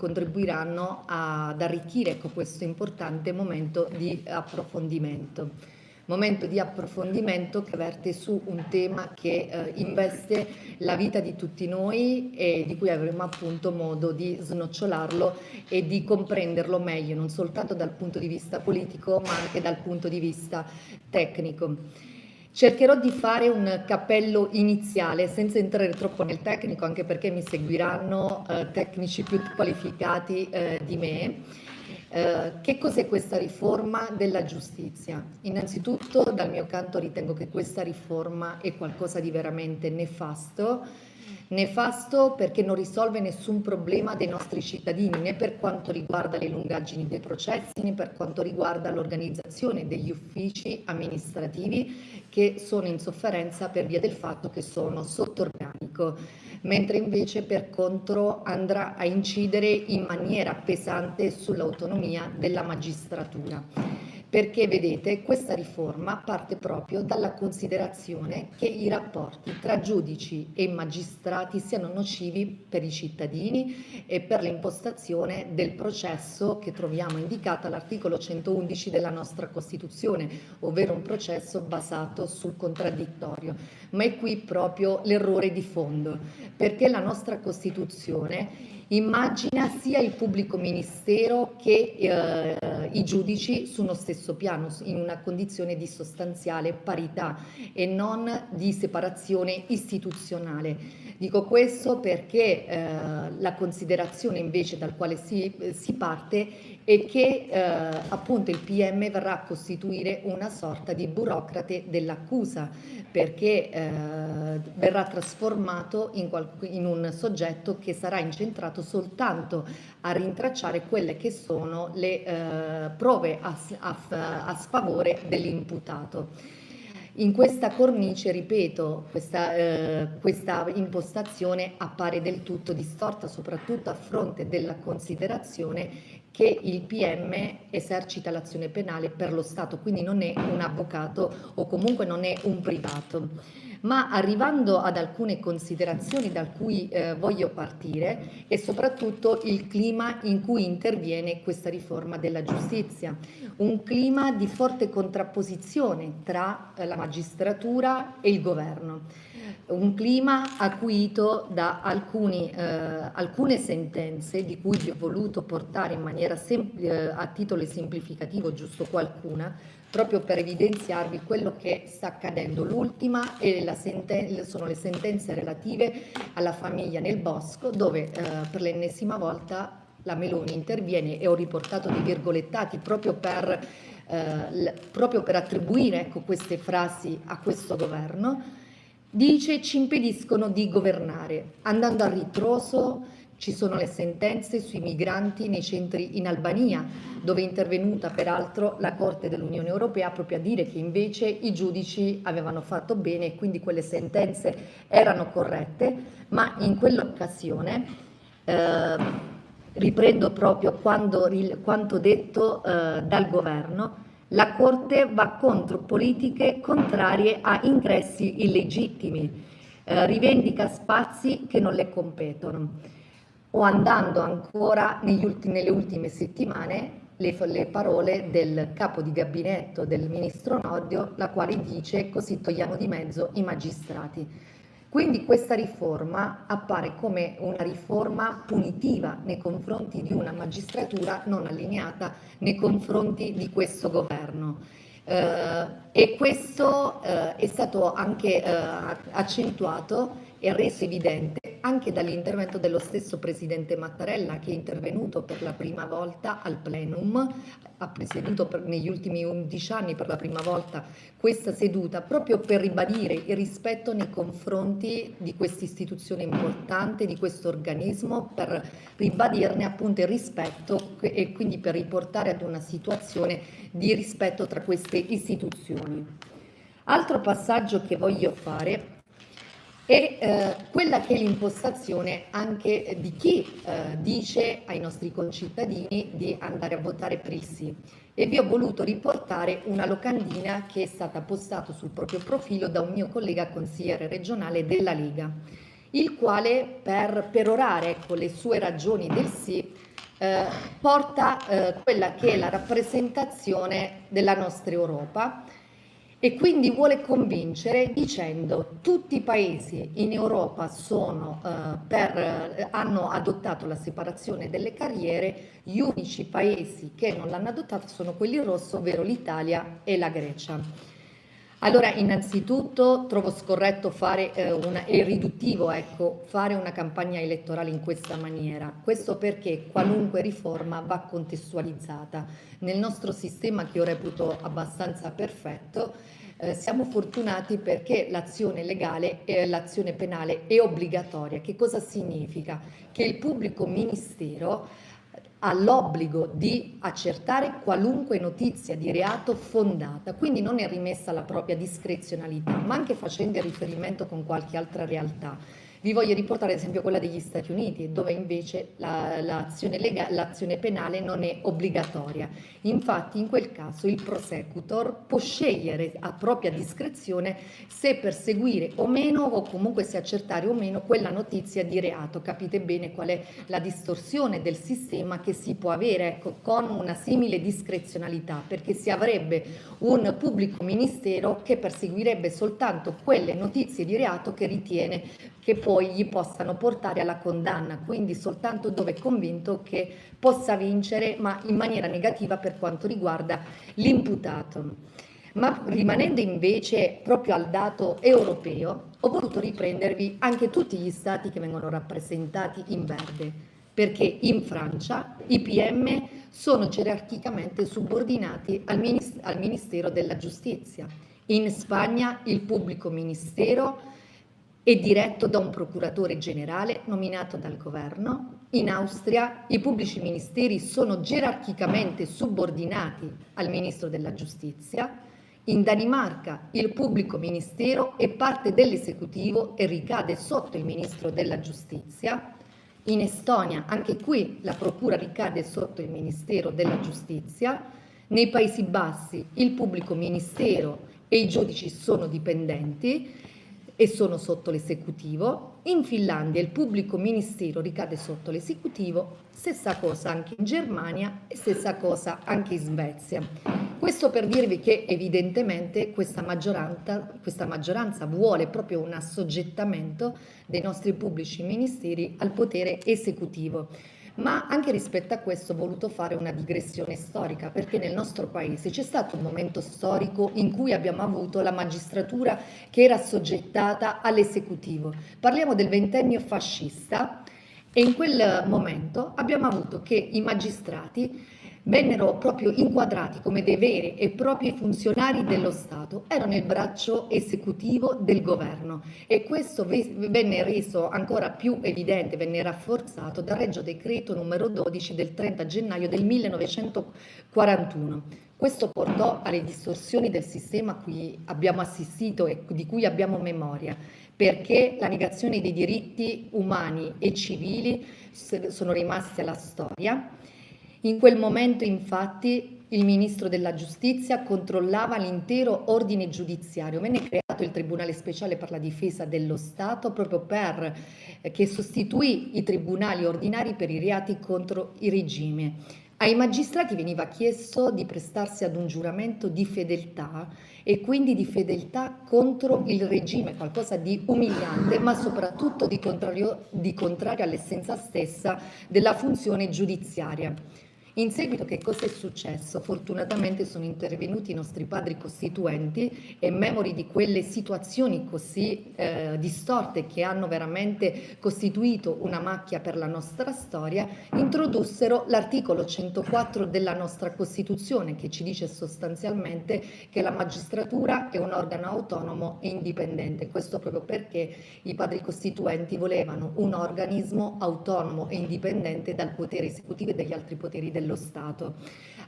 contribuiranno ad arricchire questo importante momento di approfondimento. Momento di approfondimento che verte su un tema che investe la vita di tutti noi e di cui avremo appunto modo di snocciolarlo e di comprenderlo meglio, non soltanto dal punto di vista politico, ma anche dal punto di vista tecnico. Cercherò di fare un cappello iniziale senza entrare troppo nel tecnico, anche perché mi seguiranno tecnici più qualificati di me. Che cos'è questa riforma della giustizia? Innanzitutto, dal mio canto, ritengo che questa riforma è qualcosa di veramente nefasto. Nefasto perché non risolve nessun problema dei nostri cittadini, né per quanto riguarda le lungaggini dei processi, né per quanto riguarda l'organizzazione degli uffici amministrativi che sono in sofferenza per via del fatto che sono sotto organico, mentre invece per contro andrà a incidere in maniera pesante sull'autonomia della magistratura. Perché vedete, questa riforma parte proprio dalla considerazione che i rapporti tra giudici e magistrati siano nocivi per i cittadini e per l'impostazione del processo che troviamo indicata all'articolo 111 della nostra Costituzione, ovvero un processo basato sul contraddittorio. Ma è qui proprio l'errore di fondo, perché la nostra Costituzione immagina sia il pubblico ministero che i giudici su uno stesso piano, in una condizione di sostanziale parità e non di separazione istituzionale. Dico questo perché la considerazione invece dal quale si parte è che appunto il PM verrà a costituire una sorta di burocrate dell'accusa, perché verrà trasformato in un soggetto che sarà incentrato soltanto a rintracciare quelle che sono le prove a sfavore dell'imputato. In questa cornice, ripeto, questa impostazione appare del tutto distorta, soprattutto a fronte della considerazione che il PM esercita l'azione penale per lo Stato, quindi non è un avvocato o comunque non è un privato. Ma arrivando ad alcune considerazioni da cui voglio partire è soprattutto il clima in cui interviene questa riforma della giustizia, un clima di forte contrapposizione tra la magistratura e il governo, un clima acuito da alcune sentenze di cui vi ho voluto portare in maniera a titolo semplificativo giusto qualcuna, proprio per evidenziarvi quello che sta accadendo. L'ultima sono le sentenze relative alla famiglia nel bosco, dove per l'ennesima volta la Meloni interviene, e ho riportato dei virgolettati proprio per attribuire, ecco, queste frasi a questo governo. Dice: ci impediscono di governare. Andando a ritroso, ci sono le sentenze sui migranti nei centri in Albania, dove è intervenuta peraltro la Corte dell'Unione Europea proprio a dire che invece i giudici avevano fatto bene e quindi quelle sentenze erano corrette, ma in quell'occasione riprendo proprio quanto detto dal governo. La Corte va contro politiche contrarie a ingressi illegittimi, rivendica spazi che non le competono. O andando ancora nelle ultime settimane, le parole del capo di gabinetto del ministro Nordio, la quale dice: così togliamo di mezzo i magistrati. Quindi questa riforma appare come una riforma punitiva nei confronti di una magistratura non allineata nei confronti di questo governo. E questo è stato anche accentuato e reso evidente anche dall'intervento dello stesso presidente Mattarella, che è intervenuto per la prima volta al plenum, ha presieduto negli ultimi 11 anni per la prima volta questa seduta, proprio per ribadire il rispetto nei confronti di questa istituzione importante, di questo organismo, per ribadirne appunto il rispetto e quindi per riportare ad una situazione di rispetto tra queste istituzioni. Altro passaggio che voglio fare è quella che è l'impostazione anche di chi dice ai nostri concittadini di andare a votare per il sì. E vi ho voluto riportare una locandina che è stata postata sul proprio profilo da un mio collega consigliere regionale della Lega, il quale per perorare, ecco, le sue ragioni del sì porta quella che è la rappresentazione della nostra Europa e quindi vuole convincere dicendo tutti i paesi in Europa hanno adottato la separazione delle carriere, gli unici paesi che non l'hanno adottato sono quelli in rosso, ovvero l'Italia e la Grecia. Allora, innanzitutto trovo scorretto e riduttivo, ecco, fare una campagna elettorale in questa maniera. Questo perché qualunque riforma va contestualizzata. Nel nostro sistema, che io reputo abbastanza perfetto, siamo fortunati perché l'azione legale e l'azione penale è obbligatoria. Che cosa significa? Che il pubblico ministero ha l'obbligo di accertare qualunque notizia di reato fondata, quindi non è rimessa alla propria discrezionalità, ma anche facendo riferimento con qualche altra realtà. Vi voglio riportare ad esempio quella degli Stati Uniti, dove invece l'azione penale non è obbligatoria. Infatti in quel caso il prosecutor può scegliere a propria discrezione se perseguire o meno, o comunque se accertare o meno quella notizia di reato. Capite bene qual è la distorsione del sistema che si può avere, ecco, con una simile discrezionalità, perché si avrebbe un pubblico ministero che perseguirebbe soltanto quelle notizie di reato che ritiene che poi gli possano portare alla condanna, quindi soltanto dove è convinto che possa vincere, ma in maniera negativa per quanto riguarda l'imputato. Ma rimanendo invece proprio al dato europeo, ho voluto riprendervi anche tutti gli stati che vengono rappresentati in verde, perché in Francia i PM sono gerarchicamente subordinati al Ministero della Giustizia, in Spagna il pubblico ministero è diretto da un procuratore generale nominato dal governo. In Austria i pubblici ministeri sono gerarchicamente subordinati al ministro della giustizia. In Danimarca il pubblico ministero è parte dell'esecutivo e ricade sotto il ministro della giustizia. In Estonia anche qui la procura ricade sotto il ministero della giustizia. Nei Paesi Bassi il pubblico ministero e i giudici sono dipendenti e sono sotto l'esecutivo. In Finlandia il pubblico ministero ricade sotto l'esecutivo, stessa cosa anche in Germania e stessa cosa anche in Svezia. Questo per dirvi che evidentemente questa maggioranza vuole proprio un assoggettamento dei nostri pubblici ministeri al potere esecutivo. Ma anche rispetto a questo ho voluto fare una digressione storica, perché nel nostro paese c'è stato un momento storico in cui abbiamo avuto la magistratura che era assoggettata all'esecutivo. Parliamo del ventennio fascista e in quel momento abbiamo avuto che i magistrati vennero proprio inquadrati come dei veri e propri funzionari dello Stato, erano il braccio esecutivo del governo e questo venne reso ancora più evidente, venne rafforzato dal Regio Decreto numero 12 del 30 gennaio del 1941. Questo portò alle distorsioni del sistema a cui abbiamo assistito e di cui abbiamo memoria, perché la negazione dei diritti umani e civili sono rimasti alla storia. In quel momento, infatti, il ministro della Giustizia controllava l'intero ordine giudiziario. Venne creato il Tribunale Speciale per la Difesa dello Stato proprio che sostituì i tribunali ordinari per i reati contro il regime. Ai magistrati veniva chiesto di prestarsi ad un giuramento di fedeltà e quindi di fedeltà contro il regime, qualcosa di umiliante, ma soprattutto di contrario all'essenza stessa della funzione giudiziaria. In seguito che cosa è successo? Fortunatamente sono intervenuti i nostri padri costituenti e memori di quelle situazioni così distorte che hanno veramente costituito una macchia per la nostra storia, introdussero l'articolo 104 della nostra Costituzione che ci dice sostanzialmente che la magistratura è un organo autonomo e indipendente. Questo proprio perché i padri costituenti volevano un organismo autonomo e indipendente dal potere esecutivo e dagli altri poteri del dello Stato.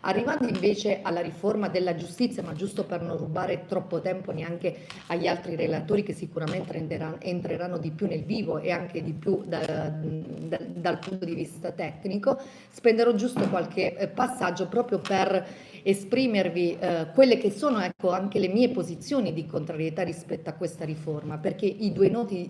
Arrivando invece alla riforma della giustizia, ma giusto per non rubare troppo tempo neanche agli altri relatori che sicuramente entreranno di più nel vivo e anche di più dal punto di vista tecnico, spenderò giusto qualche passaggio proprio per esprimervi quelle che sono, ecco, anche le mie posizioni di contrarietà rispetto a questa riforma, perché i due nodi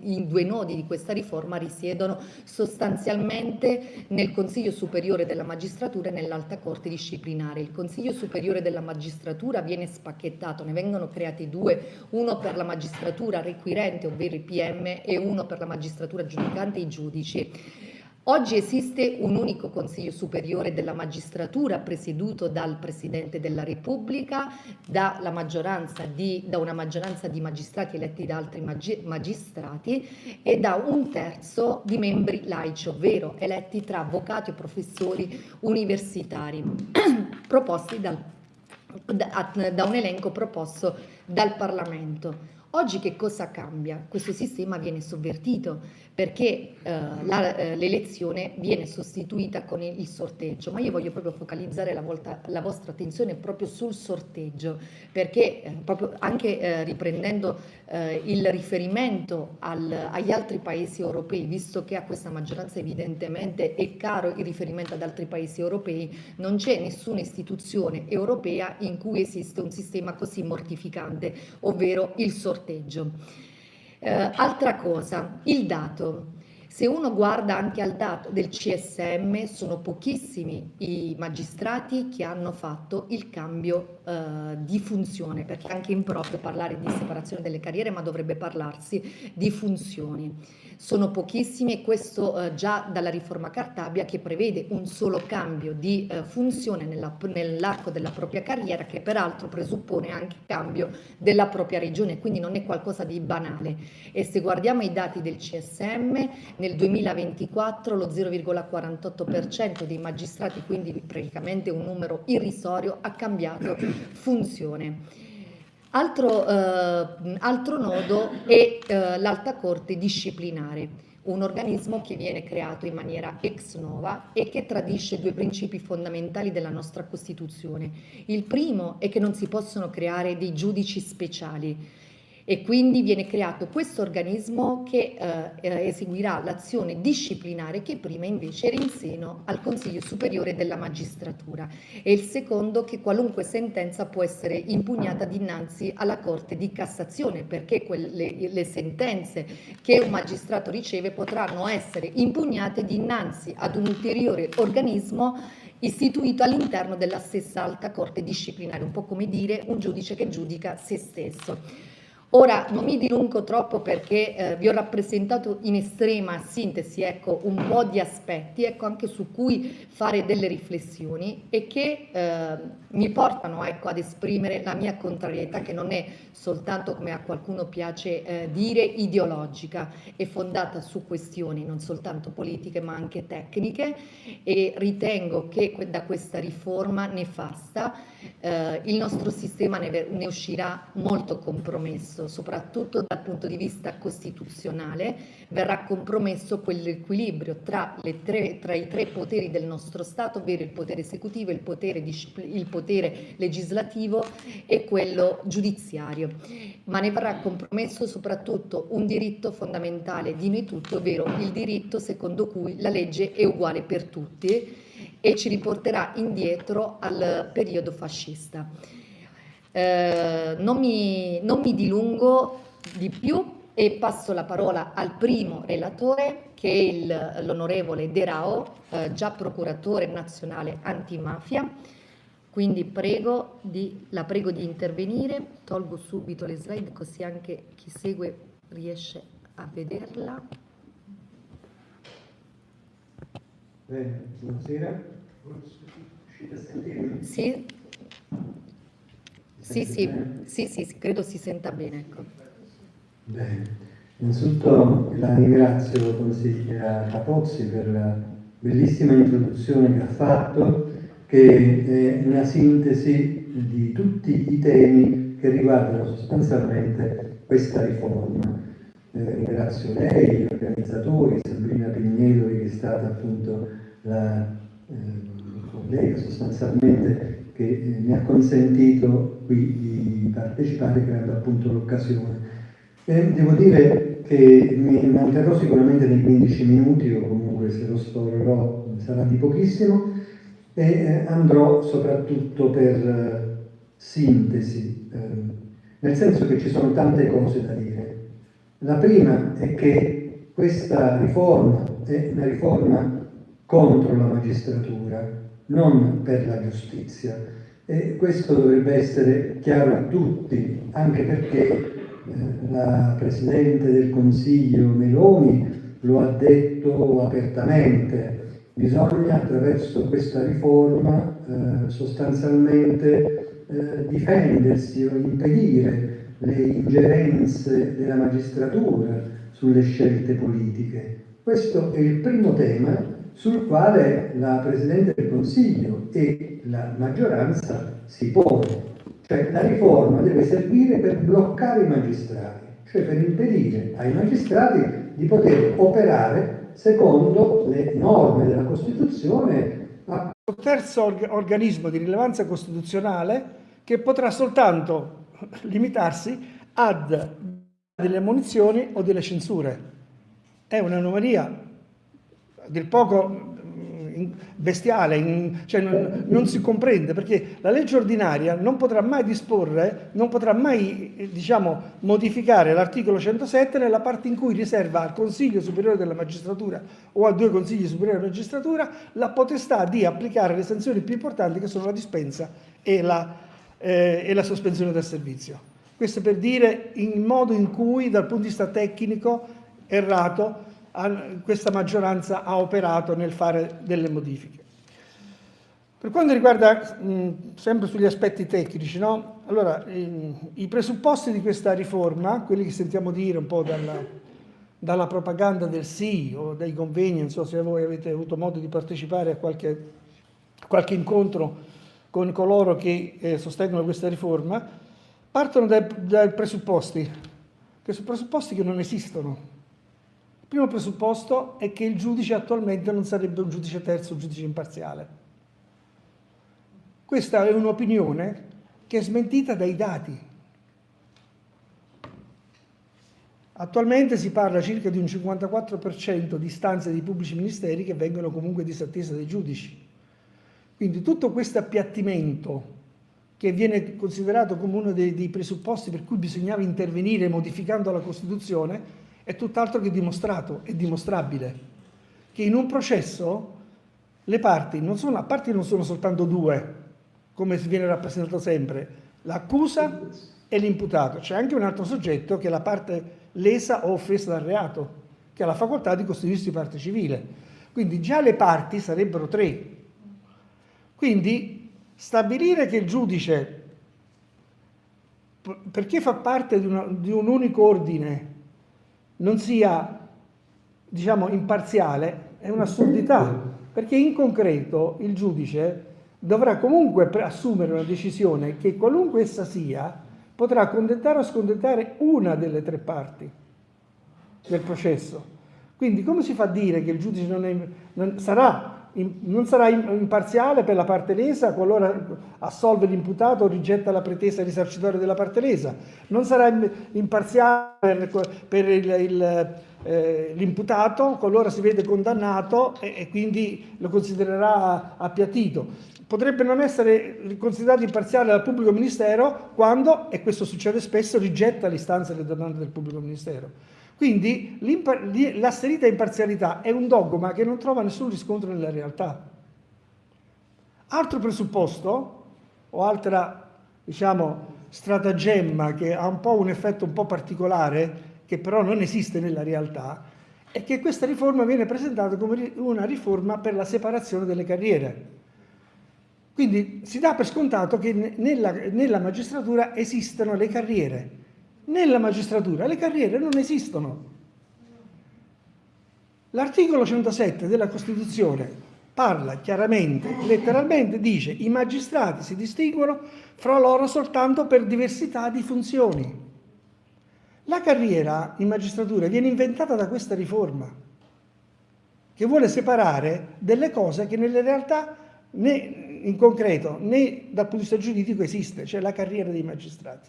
di questa riforma risiedono sostanzialmente nel Consiglio Superiore della Magistratura e nell'Alta Corte Disciplinare. Il Consiglio Superiore della Magistratura viene spacchettato, ne vengono creati due, uno per la magistratura requirente, ovvero i PM, e uno per la magistratura giudicante, i giudici. Oggi esiste un unico Consiglio Superiore della Magistratura presieduto dal Presidente della Repubblica, da una maggioranza di magistrati eletti da altri magistrati e da un terzo di membri laici, ovvero eletti tra avvocati o professori universitari, proposti da un elenco proposto dal Parlamento. Oggi che cosa cambia? Questo sistema viene sovvertito perché l'elezione viene sostituita con il sorteggio, ma io voglio proprio focalizzare la vostra attenzione proprio sul sorteggio, perché proprio anche riprendendo il riferimento agli altri paesi europei, visto che a questa maggioranza evidentemente è caro il riferimento ad altri paesi europei, non c'è nessuna istituzione europea in cui esiste un sistema così mortificante, ovvero il sorteggio. Altra cosa, il dato. Se uno guarda anche al dato del CSM, sono pochissimi i magistrati che hanno fatto il cambio di funzione, perché anche in proprio parlare di separazione delle carriere, ma dovrebbe parlarsi di funzioni. Sono pochissimi e questo già dalla riforma Cartabia, che prevede un solo cambio di funzione nell'arco della propria carriera, che peraltro presuppone anche cambio della propria regione, quindi non è qualcosa di banale. E se guardiamo i dati del CSM, nel 2024 lo 0,48% dei magistrati, quindi praticamente un numero irrisorio, ha cambiato funzione. Altro nodo è l'Alta Corte Disciplinare, un organismo che viene creato in maniera ex nova e che tradisce due principi fondamentali della nostra Costituzione. Il primo è che non si possono creare dei giudici speciali, e quindi viene creato questo organismo che eseguirà l'azione disciplinare che prima invece era in seno al Consiglio Superiore della Magistratura, e il secondo che qualunque sentenza può essere impugnata dinanzi alla Corte di Cassazione, perché le sentenze che un magistrato riceve potranno essere impugnate dinanzi ad un ulteriore organismo istituito all'interno della stessa Alta Corte Disciplinare, un po' come dire un giudice che giudica se stesso. Ora non mi dilungo troppo perché vi ho rappresentato in estrema sintesi, ecco, un po' di aspetti, ecco, anche su cui fare delle riflessioni e che mi portano, ecco, ad esprimere la mia contrarietà, che non è soltanto, come a qualcuno piace dire, ideologica, è fondata su questioni non soltanto politiche ma anche tecniche, e ritengo che da questa riforma nefasta il nostro sistema ne uscirà molto compromesso, soprattutto dal punto di vista costituzionale. Verrà compromesso quell'equilibrio tra i tre poteri del nostro Stato, ovvero il potere esecutivo, il potere legislativo e quello giudiziario, ma ne verrà compromesso soprattutto un diritto fondamentale di noi tutti, ovvero il diritto secondo cui la legge è uguale per tutti, e ci riporterà indietro al periodo fascista. Non mi dilungo di più e passo la parola al primo relatore, che è l'onorevole De Rao, già procuratore nazionale antimafia. Quindi la prego di intervenire. Tolgo subito le slide così anche chi segue riesce a vederla. Bene, buonasera. Riuscite a sentirmi? Sì. Sì, credo si senta bene, ecco. Bene, innanzitutto la ringrazio, la consigliera Capozzi, per la bellissima introduzione che ha fatto, che è una sintesi di tutti i temi che riguardano sostanzialmente questa riforma. Ringrazio lei, gli organizzatori, Sabrina Pignedoli, che è stata appunto la collega sostanzialmente che mi ha consentito qui di partecipare, creando appunto l'occasione. Devo dire che mi manterrò sicuramente nei 15 minuti, o comunque se lo sforerò sarà di pochissimo, e andrò soprattutto per sintesi, nel senso che ci sono tante cose da dire. La prima è che questa riforma è una riforma contro la magistratura, non per la giustizia. E questo dovrebbe essere chiaro a tutti, anche perché la Presidente del Consiglio Meloni lo ha detto apertamente. Bisogna attraverso questa riforma sostanzialmente difendersi o impedire le ingerenze della magistratura sulle scelte politiche. Questo è il primo tema sul quale la Presidente del Consiglio e la maggioranza si pone. Cioè la riforma deve servire per bloccare i magistrati, cioè per impedire ai magistrati di poter operare secondo le norme della Costituzione. Un terzo organismo di rilevanza costituzionale che potrà soltanto limitarsi ad delle ammonizioni o delle censure. È un'anomalia a dir poco bestiale, cioè non si comprende, perché la legge ordinaria non potrà mai disporre, non potrà mai modificare l'articolo 107 nella parte in cui riserva al Consiglio Superiore della Magistratura o a 2 Consigli Superiori della Magistratura la potestà di applicare le sanzioni più importanti, che sono la dispensa e la sospensione dal servizio. Questo per dire il modo in cui, dal punto di vista tecnico, errato, questa maggioranza ha operato nel fare delle modifiche. Per quanto riguarda, sempre sugli aspetti tecnici, no? Allora, i presupposti di questa riforma, quelli che sentiamo dire un po' dalla propaganda del sì o dai convegni, non so se voi avete avuto modo di partecipare a qualche incontro con coloro che sostengono questa riforma, partono dai presupposti, che sono presupposti che non esistono. Il primo presupposto è che il giudice attualmente non sarebbe un giudice terzo, un giudice imparziale. Questa è un'opinione che è smentita dai dati. Attualmente si parla circa di un 54% di istanze dei pubblici ministeri che vengono comunque disattese dai giudici. Quindi tutto questo appiattimento, che viene considerato come uno dei presupposti per cui bisognava intervenire modificando la Costituzione, è tutt'altro che dimostrato, è dimostrabile, che in un processo le parti non sono soltanto 2, come si viene rappresentato sempre, l'accusa e l'imputato. C'è anche un altro soggetto che è la parte lesa o offesa dal reato, che ha la facoltà di costituirsi parte civile. Quindi già le parti sarebbero 3. Quindi stabilire che il giudice, perché fa parte di un unico ordine, non sia, imparziale, è un'assurdità, perché in concreto il giudice dovrà comunque assumere una decisione che, qualunque essa sia, potrà accontentare o scontentare una delle 3 parti del processo. Quindi come si fa a dire che il giudice non sarà imparziale per la parte lesa qualora assolve l'imputato o rigetta la pretesa risarcitoria della parte lesa? Non sarà imparziale per l'imputato qualora si vede condannato e quindi lo considererà appiattito. Potrebbe non essere considerato imparziale dal pubblico ministero quando, e questo succede spesso, rigetta l'istanza e le domande del pubblico ministero. Quindi l'asserita imparzialità è un dogma che non trova nessun riscontro nella realtà. Altro presupposto, o altra, stratagemma che ha un po' un effetto un po' particolare, che però non esiste nella realtà, è che questa riforma viene presentata come una riforma per la separazione delle carriere. Quindi si dà per scontato che nella magistratura esistano le carriere. Nella magistratura le carriere non esistono. L'articolo 107 della Costituzione parla chiaramente, letteralmente dice: i magistrati si distinguono fra loro soltanto per diversità di funzioni. La carriera in magistratura viene inventata da questa riforma, che vuole separare delle cose che nella realtà in concreto né dal punto di vista giuridico esiste, cioè la carriera dei magistrati.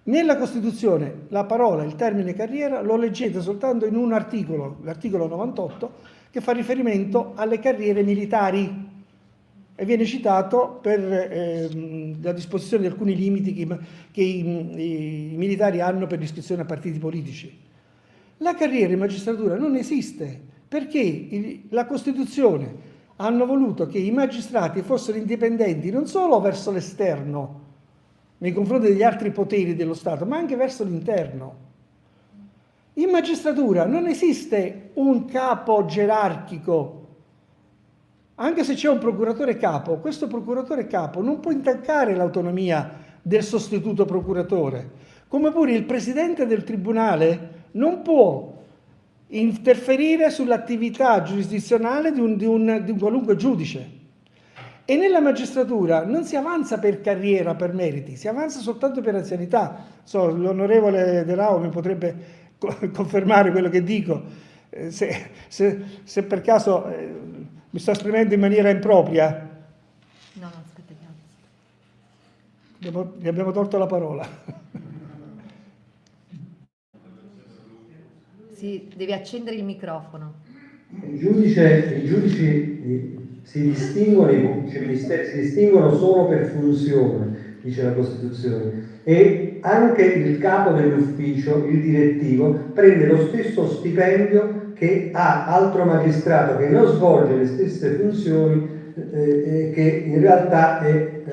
Nella Costituzione la parola, il termine carriera, lo leggete soltanto in un articolo, l'articolo 98, che fa riferimento alle carriere militari e viene citato per la disposizione di alcuni limiti che i militari hanno per l'iscrizione a partiti politici. La carriera in magistratura non esiste perché la Costituzione hanno voluto che i magistrati fossero indipendenti non solo verso l'esterno, nei confronti degli altri poteri dello Stato, ma anche verso l'interno. In magistratura non esiste un capo gerarchico, anche se c'è un procuratore capo, questo procuratore capo non può intaccare l'autonomia del sostituto procuratore, come pure il presidente del tribunale non può interferire sull'attività giurisdizionale di un qualunque giudice. E nella magistratura non si avanza per carriera, per meriti, si avanza soltanto per anzianità. L'onorevole De Rao mi potrebbe confermare quello che dico. Se per caso mi sto esprimendo in maniera impropria. No, aspetta, grazie. Gli abbiamo tolto la parola. Sì, devi accendere il microfono. I giudici si distinguono, i ministeri si distinguono solo per funzione, dice la Costituzione, e anche il capo dell'ufficio, il direttivo, prende lo stesso stipendio che ha altro magistrato che non svolge le stesse funzioni che in realtà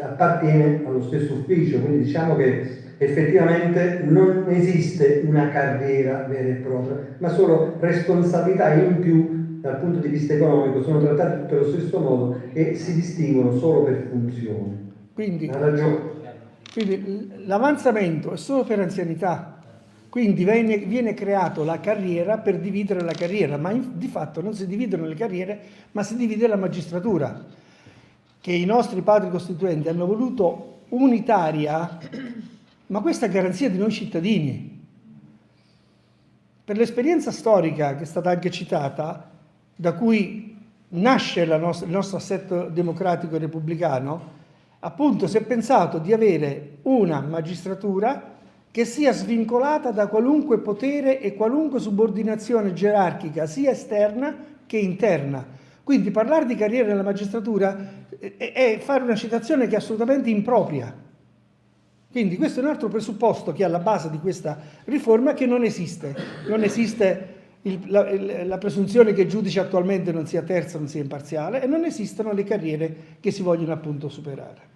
appartiene allo stesso ufficio. Quindi diciamo che effettivamente non esiste una carriera vera e propria, ma solo responsabilità in più dal punto di vista economico, sono trattati tutti allo stesso modo e si distinguono solo per funzione. Quindi Ha ragione. l'avanzamento è solo per anzianità, quindi viene creato la carriera per dividere la carriera, ma di fatto non si dividono le carriere, ma si divide la magistratura, che i nostri padri costituenti hanno voluto unitaria, ma questa è garanzia di noi cittadini. Per l'esperienza storica, che è stata anche citata, da cui nasce il nostro assetto democratico e repubblicano, appunto si è pensato di avere una magistratura che sia svincolata da qualunque potere e qualunque subordinazione gerarchica, sia esterna che interna. Quindi parlare di carriera nella magistratura è fare una citazione che è assolutamente impropria. Quindi questo è un altro presupposto che è alla base di questa riforma, che non esiste. Non esiste la presunzione che il giudice attualmente non sia terzo, non sia imparziale, e non esistono le carriere che si vogliono appunto superare.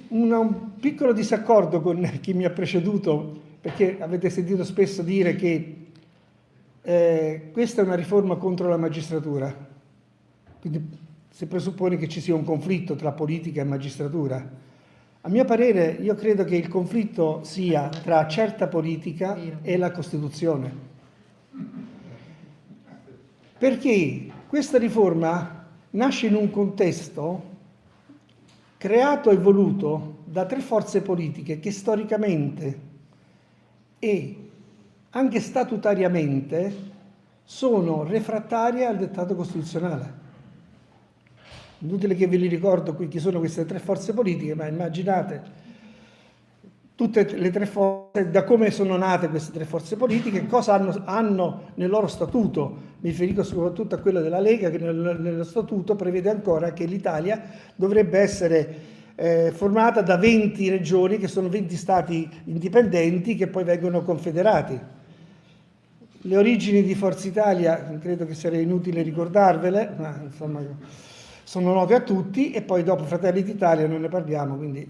Un piccolo disaccordo con chi mi ha preceduto, perché avete sentito spesso dire che questa è una riforma contro la magistratura, quindi si presuppone che ci sia un conflitto tra politica e magistratura. A mio parere, io credo che il conflitto sia tra certa politica e la Costituzione. Perché questa riforma nasce in un contesto creato e voluto da tre forze politiche che storicamente e anche statutariamente sono refrattarie al dettato costituzionale. Inutile che ve li ricordo qui chi sono queste tre forze politiche, ma immaginate tutte le tre forze, da come sono nate queste tre forze politiche, cosa hanno nel loro statuto. Mi riferisco soprattutto a quello della Lega, che nello statuto prevede ancora che l'Italia dovrebbe essere formata da 20 regioni, che sono 20 stati indipendenti, che poi vengono confederati. Le origini di Forza Italia, credo che sia inutile ricordarvele, ma insomma sono note a tutti, e poi dopo Fratelli d'Italia non ne parliamo, quindi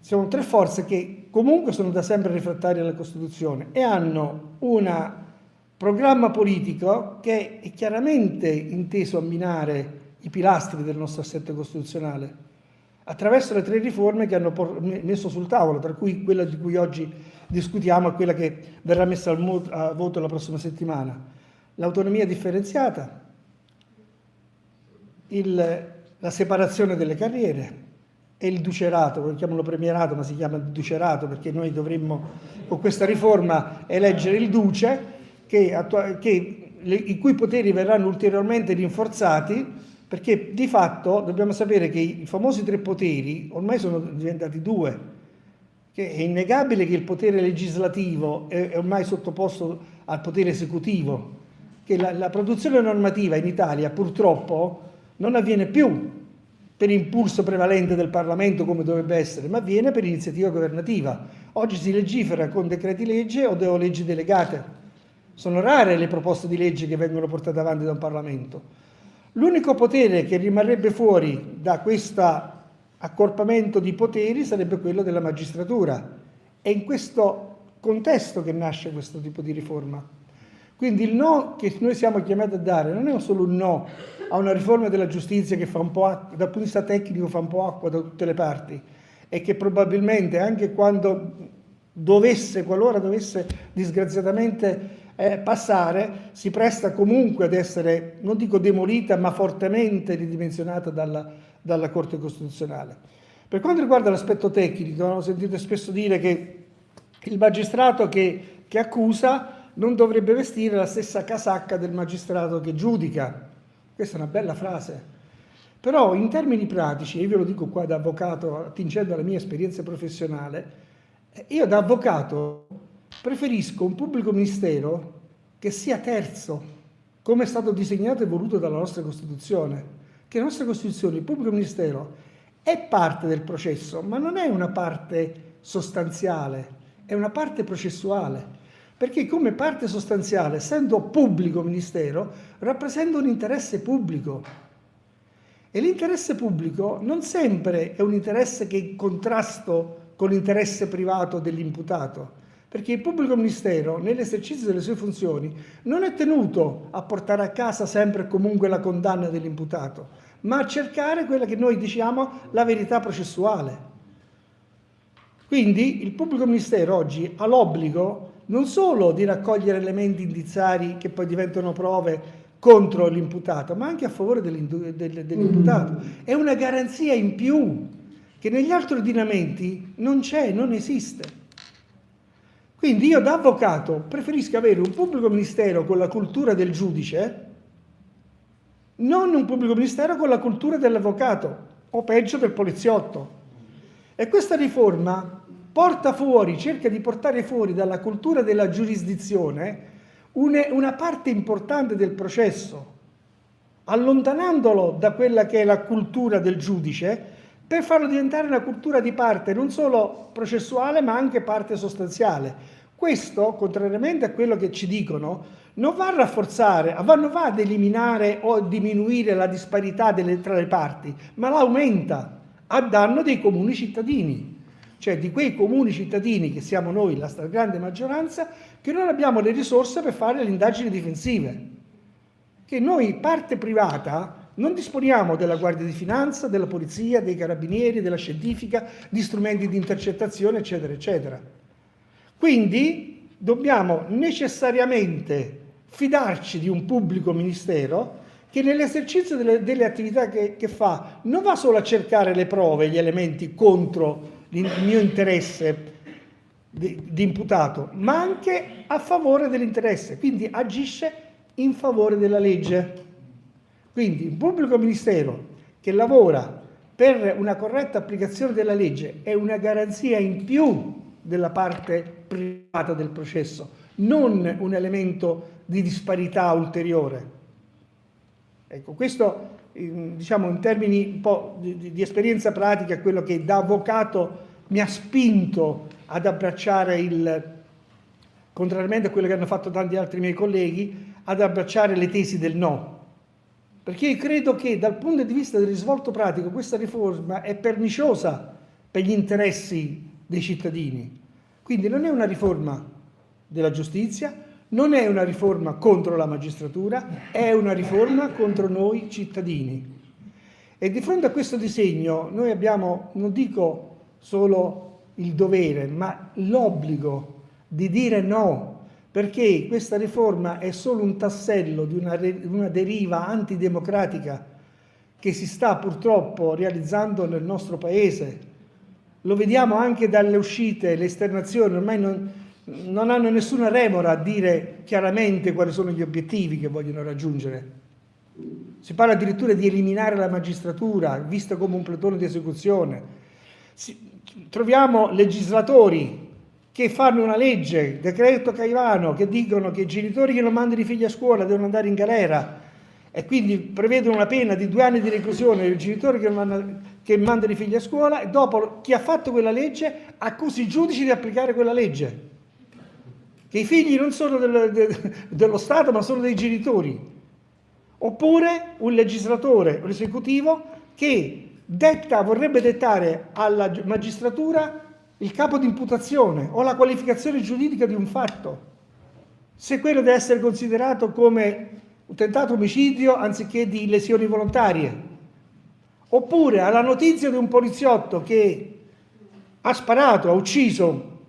sono tre forze che comunque sono da sempre refrattarie alla Costituzione e hanno un programma politico che è chiaramente inteso a minare i pilastri del nostro assetto costituzionale attraverso le tre riforme che hanno messo sul tavolo, tra cui quella di cui oggi discutiamo e quella che verrà messa a voto la prossima settimana. L'autonomia differenziata, la separazione delle carriere e il ducerato, lo chiamano premierato ma si chiama ducerato perché noi dovremmo con questa riforma eleggere il duce i cui poteri verranno ulteriormente rinforzati perché di fatto dobbiamo sapere che i famosi 3 poteri ormai sono diventati 2, che è innegabile che il potere legislativo è ormai sottoposto al potere esecutivo, che la produzione normativa in Italia purtroppo non avviene più per impulso prevalente del Parlamento come dovrebbe essere, ma avviene per iniziativa governativa. Oggi si legifera con decreti legge o leggi delegate. Sono rare le proposte di legge che vengono portate avanti da un Parlamento. L'unico potere che rimarrebbe fuori da questo accorpamento di poteri sarebbe quello della magistratura. È in questo contesto che nasce questo tipo di riforma. Quindi il no che noi siamo chiamati a dare non è solo un no a una riforma della giustizia che fa un po' acqua, dal punto di vista tecnico fa un po' acqua da tutte le parti e che probabilmente anche qualora dovesse disgraziatamente passare, si presta comunque ad essere, non dico demolita, ma fortemente ridimensionata dalla Corte Costituzionale. Per quanto riguarda l'aspetto tecnico, ho sentito spesso dire che il magistrato che accusa non dovrebbe vestire la stessa casacca del magistrato che giudica. Questa è una bella frase. Però in termini pratici, e io ve lo dico qua da avvocato, attingendo alla mia esperienza professionale, io da avvocato preferisco un pubblico ministero che sia terzo, come è stato disegnato e voluto dalla nostra Costituzione. Che la nostra Costituzione, il pubblico ministero, è parte del processo, ma non è una parte sostanziale, è una parte processuale. Perché come parte sostanziale, essendo pubblico ministero, rappresenta un interesse pubblico. E l'interesse pubblico non sempre è un interesse che è in contrasto con l'interesse privato dell'imputato, perché il pubblico ministero, nell'esercizio delle sue funzioni, non è tenuto a portare a casa sempre e comunque la condanna dell'imputato, ma a cercare quella che noi diciamo la verità processuale. Quindi il pubblico ministero oggi ha l'obbligo non solo di raccogliere elementi indiziari che poi diventano prove contro l'imputato, ma anche a favore dell'imputato. È una garanzia in più che negli altri ordinamenti non c'è, non esiste. Quindi io da avvocato preferisco avere un pubblico ministero con la cultura del giudice, non un pubblico ministero con la cultura dell'avvocato, o peggio del poliziotto. E questa riforma cerca di portare fuori dalla cultura della giurisdizione una parte importante del processo, allontanandolo da quella che è la cultura del giudice, per farlo diventare una cultura di parte non solo processuale ma anche parte sostanziale. Questo, contrariamente a quello che ci dicono, non va a rafforzare, non va ad eliminare o diminuire la disparità tra le parti, ma la aumenta a danno dei comuni cittadini, cioè di quei comuni cittadini che siamo noi, la stragrande maggioranza, che non abbiamo le risorse per fare le indagini difensive, che noi, parte privata, non disponiamo della Guardia di Finanza, della Polizia, dei Carabinieri, della Scientifica, di strumenti di intercettazione, eccetera, eccetera. Quindi dobbiamo necessariamente fidarci di un pubblico ministero che nell'esercizio delle attività che fa non va solo a cercare le prove, gli elementi contro il mio interesse di imputato, ma anche a favore dell'interesse, quindi agisce in favore della legge. Quindi un pubblico ministero che lavora per una corretta applicazione della legge è una garanzia in più della parte privata del processo, non un elemento di disparità ulteriore. Ecco, questo diciamo in termini un po' di esperienza pratica è quello che da avvocato mi ha spinto ad abbracciare contrariamente a quello che hanno fatto tanti altri miei colleghi, ad abbracciare le tesi del no. Perché io credo che dal punto di vista del risvolto pratico questa riforma è perniciosa per gli interessi dei cittadini. Quindi non è una riforma della giustizia, non è una riforma contro la magistratura, è una riforma contro noi cittadini. E di fronte a questo disegno noi abbiamo, non dico solo il dovere, ma l'obbligo di dire no, perché questa riforma è solo un tassello di una deriva antidemocratica che si sta purtroppo realizzando nel nostro Paese. Lo vediamo anche dalle uscite, le esternazioni, ormai non hanno nessuna remora a dire chiaramente quali sono gli obiettivi che vogliono raggiungere. Si parla addirittura di eliminare la magistratura, vista come un plotone di esecuzione. Troviamo legislatori che fanno una legge, decreto Caivano, che dicono che i genitori che non mandano i figli a scuola devono andare in galera e quindi prevedono una pena di 2 anni di reclusione per i genitori che mandano i figli a scuola, e dopo chi ha fatto quella legge accusa i giudici di applicare quella legge. Che i figli non sono dello Stato ma sono dei genitori. Oppure un legislatore, un esecutivo che vorrebbe dettare alla magistratura il capo di imputazione o la qualificazione giuridica di un fatto, se quello deve essere considerato come un tentato omicidio anziché di lesioni volontarie. Oppure alla notizia di un poliziotto che ha sparato, ha ucciso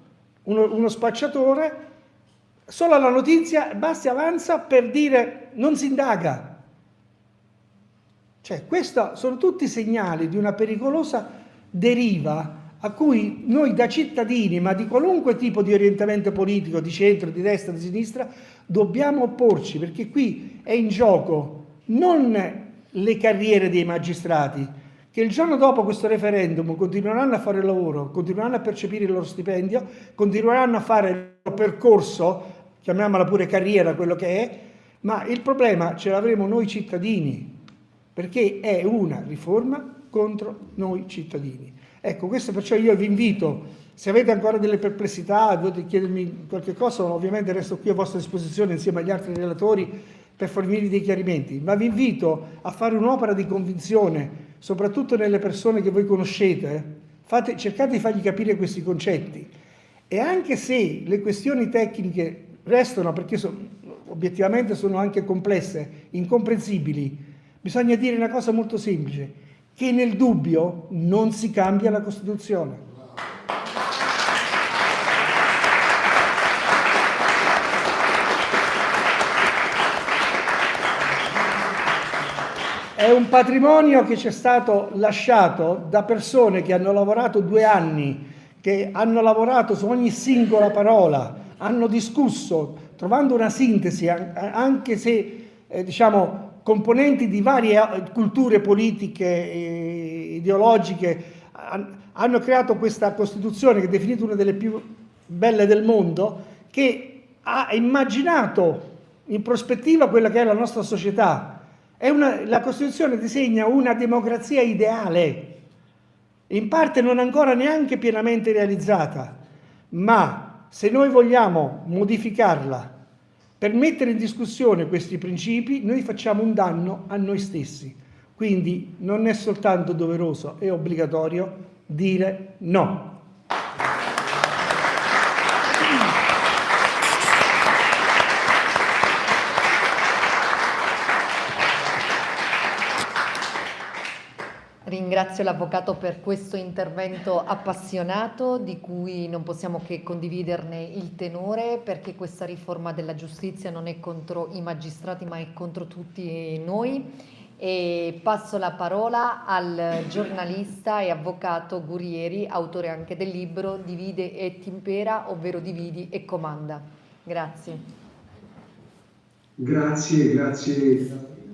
uno spacciatore, solo alla notizia basta avanza per dire non si indaga. Cioè, questi sono tutti segnali di una pericolosa deriva a cui noi da cittadini, ma di qualunque tipo di orientamento politico, di centro, di destra, di sinistra, dobbiamo opporci, perché qui è in gioco non le carriere dei magistrati, che il giorno dopo questo referendum continueranno a fare il lavoro, continueranno a percepire il loro stipendio, continueranno a fare il loro percorso, chiamiamola pure carriera, quello che è, ma il problema ce l'avremo noi cittadini, perché è una riforma contro noi cittadini. Ecco, questo perciò io vi invito, se avete ancora delle perplessità, dovete chiedermi qualche cosa, ovviamente resto qui a vostra disposizione insieme agli altri relatori per fornirvi dei chiarimenti, ma vi invito a fare un'opera di convinzione, soprattutto nelle persone che voi conoscete, cercate di fargli capire questi concetti, e anche se le questioni tecniche restano, perché obiettivamente sono anche complesse, incomprensibili, bisogna dire una cosa molto semplice, che nel dubbio non si cambia la Costituzione. È un patrimonio che ci è stato lasciato da persone che hanno lavorato 2 anni, che hanno lavorato su ogni singola parola, hanno discusso, trovando una sintesi, anche se, diciamo, componenti di varie culture politiche e ideologiche hanno creato questa Costituzione che è definita una delle più belle del mondo, che ha immaginato in prospettiva quella che è la nostra società. La Costituzione disegna una democrazia ideale, in parte non ancora neanche pienamente realizzata, ma se noi vogliamo modificarla per mettere in discussione questi principi, noi facciamo un danno a noi stessi. Quindi non è soltanto doveroso, è obbligatorio dire no. Ringrazio l'Avvocato per questo intervento appassionato, di cui non possiamo che condividerne il tenore, perché questa riforma della giustizia non è contro i magistrati ma è contro tutti noi. E passo la parola al giornalista e avvocato Guerrieri, autore anche del libro Divide et impera, ovvero dividi e comanda. Grazie. Grazie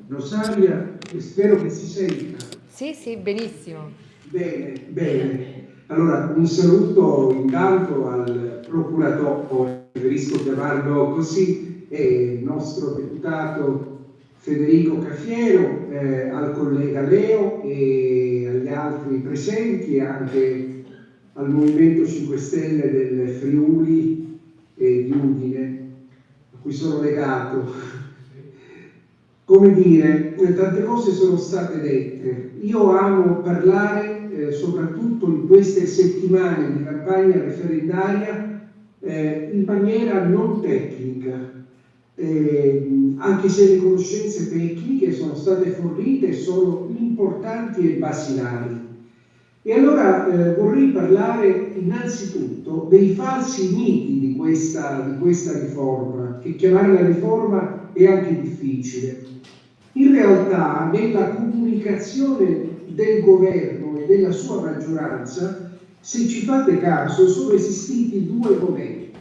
Rosaria, e spero che si senta. Sì, benissimo. Bene. Allora, un saluto intanto al procuratore, preferisco chiamarlo così, il nostro deputato Federico Cafiero, al collega Leo e agli altri presenti, e anche al Movimento 5 Stelle del Friuli e di Udine, a cui sono legato. Come dire, tante cose sono state dette. Io amo parlare, soprattutto in queste settimane di campagna referendaria, in maniera non tecnica, anche se le conoscenze tecniche sono state fornite e sono importanti e basilari. E allora vorrei parlare innanzitutto dei falsi miti di questa riforma, che chiamarla riforma è anche difficile. In realtà, nella comunicazione del governo e della sua maggioranza, se ci fate caso, sono esistiti 2 momenti.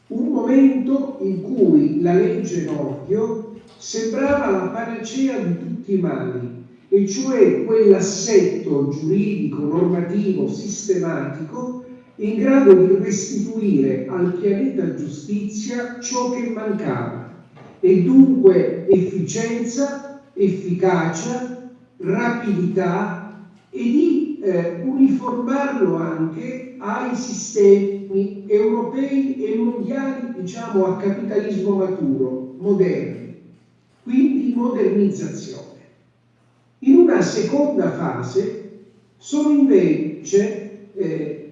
Un momento in cui la legge Nordio sembrava la panacea di tutti i mali, e cioè quell'assetto giuridico, normativo, sistematico in grado di restituire al pianeta giustizia ciò che mancava, e dunque efficienza, efficacia, rapidità, e di uniformarlo anche ai sistemi europei e mondiali, diciamo a capitalismo maturo, moderni, quindi modernizzazione. In una seconda fase sono invece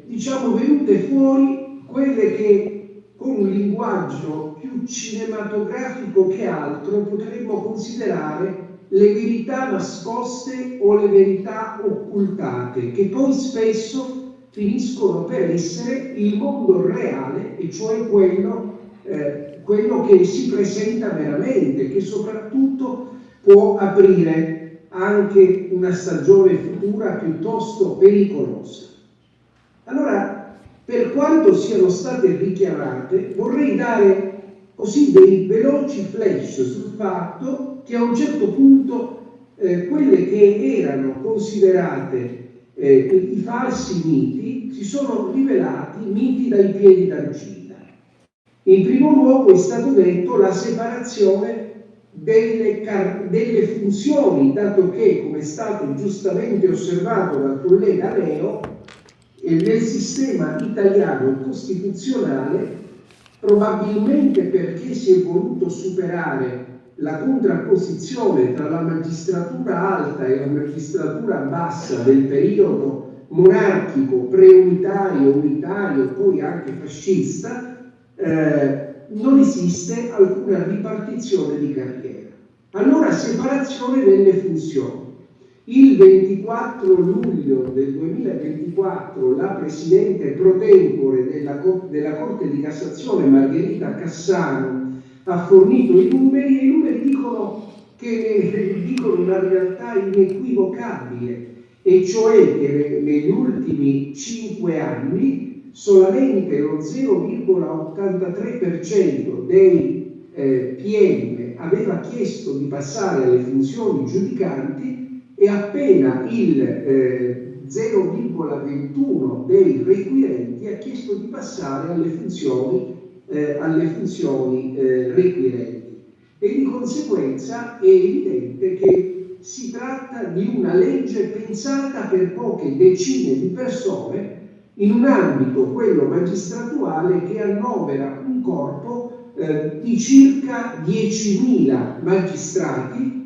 diciamo venute fuori quelle che con un linguaggio più cinematografico che altro potremmo considerare le verità nascoste o le verità occultate, che poi spesso finiscono per essere il mondo reale, e cioè quello che si presenta veramente, che soprattutto può aprire anche una stagione futura piuttosto pericolosa. Allora, per quanto siano state richiamate, vorrei dare così dei veloci flash sul fatto che a un certo punto quelle che erano considerate i falsi miti si sono rivelati miti dai piedi d'argilla. In primo luogo è stato detto la separazione delle funzioni, dato che, come è stato giustamente osservato dal collega Leo, nel sistema italiano costituzionale, probabilmente perché si è voluto superare la contrapposizione tra la magistratura alta e la magistratura bassa del periodo monarchico, preunitario, unitario, poi anche fascista, non esiste alcuna ripartizione di carriera. Allora, separazione delle funzioni. Il 24 luglio del 2024 la Presidente pro tempore della Corte di Cassazione, Margherita Cassano, ha fornito i numeri, e i numeri dicono una realtà inequivocabile, e cioè che negli ultimi 5 anni solamente lo 0,83% dei PM aveva chiesto di passare alle funzioni giudicanti, e appena il 0,21% dei requirenti ha chiesto di passare alle funzioni requirenti. E di conseguenza è evidente che si tratta di una legge pensata per poche decine di persone in un ambito, quello magistratuale, che annovera un corpo di circa 10.000 magistrati,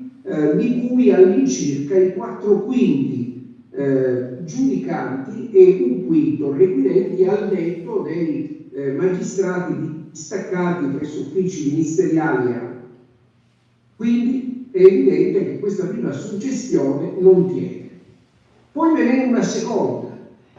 di cui all'incirca i 4/5 giudicanti e un quinto requirenti, al netto dei magistrati distaccati presso uffici ministeriali. Quindi è evidente che questa prima suggestione non tiene. Poi ve n'è una seconda,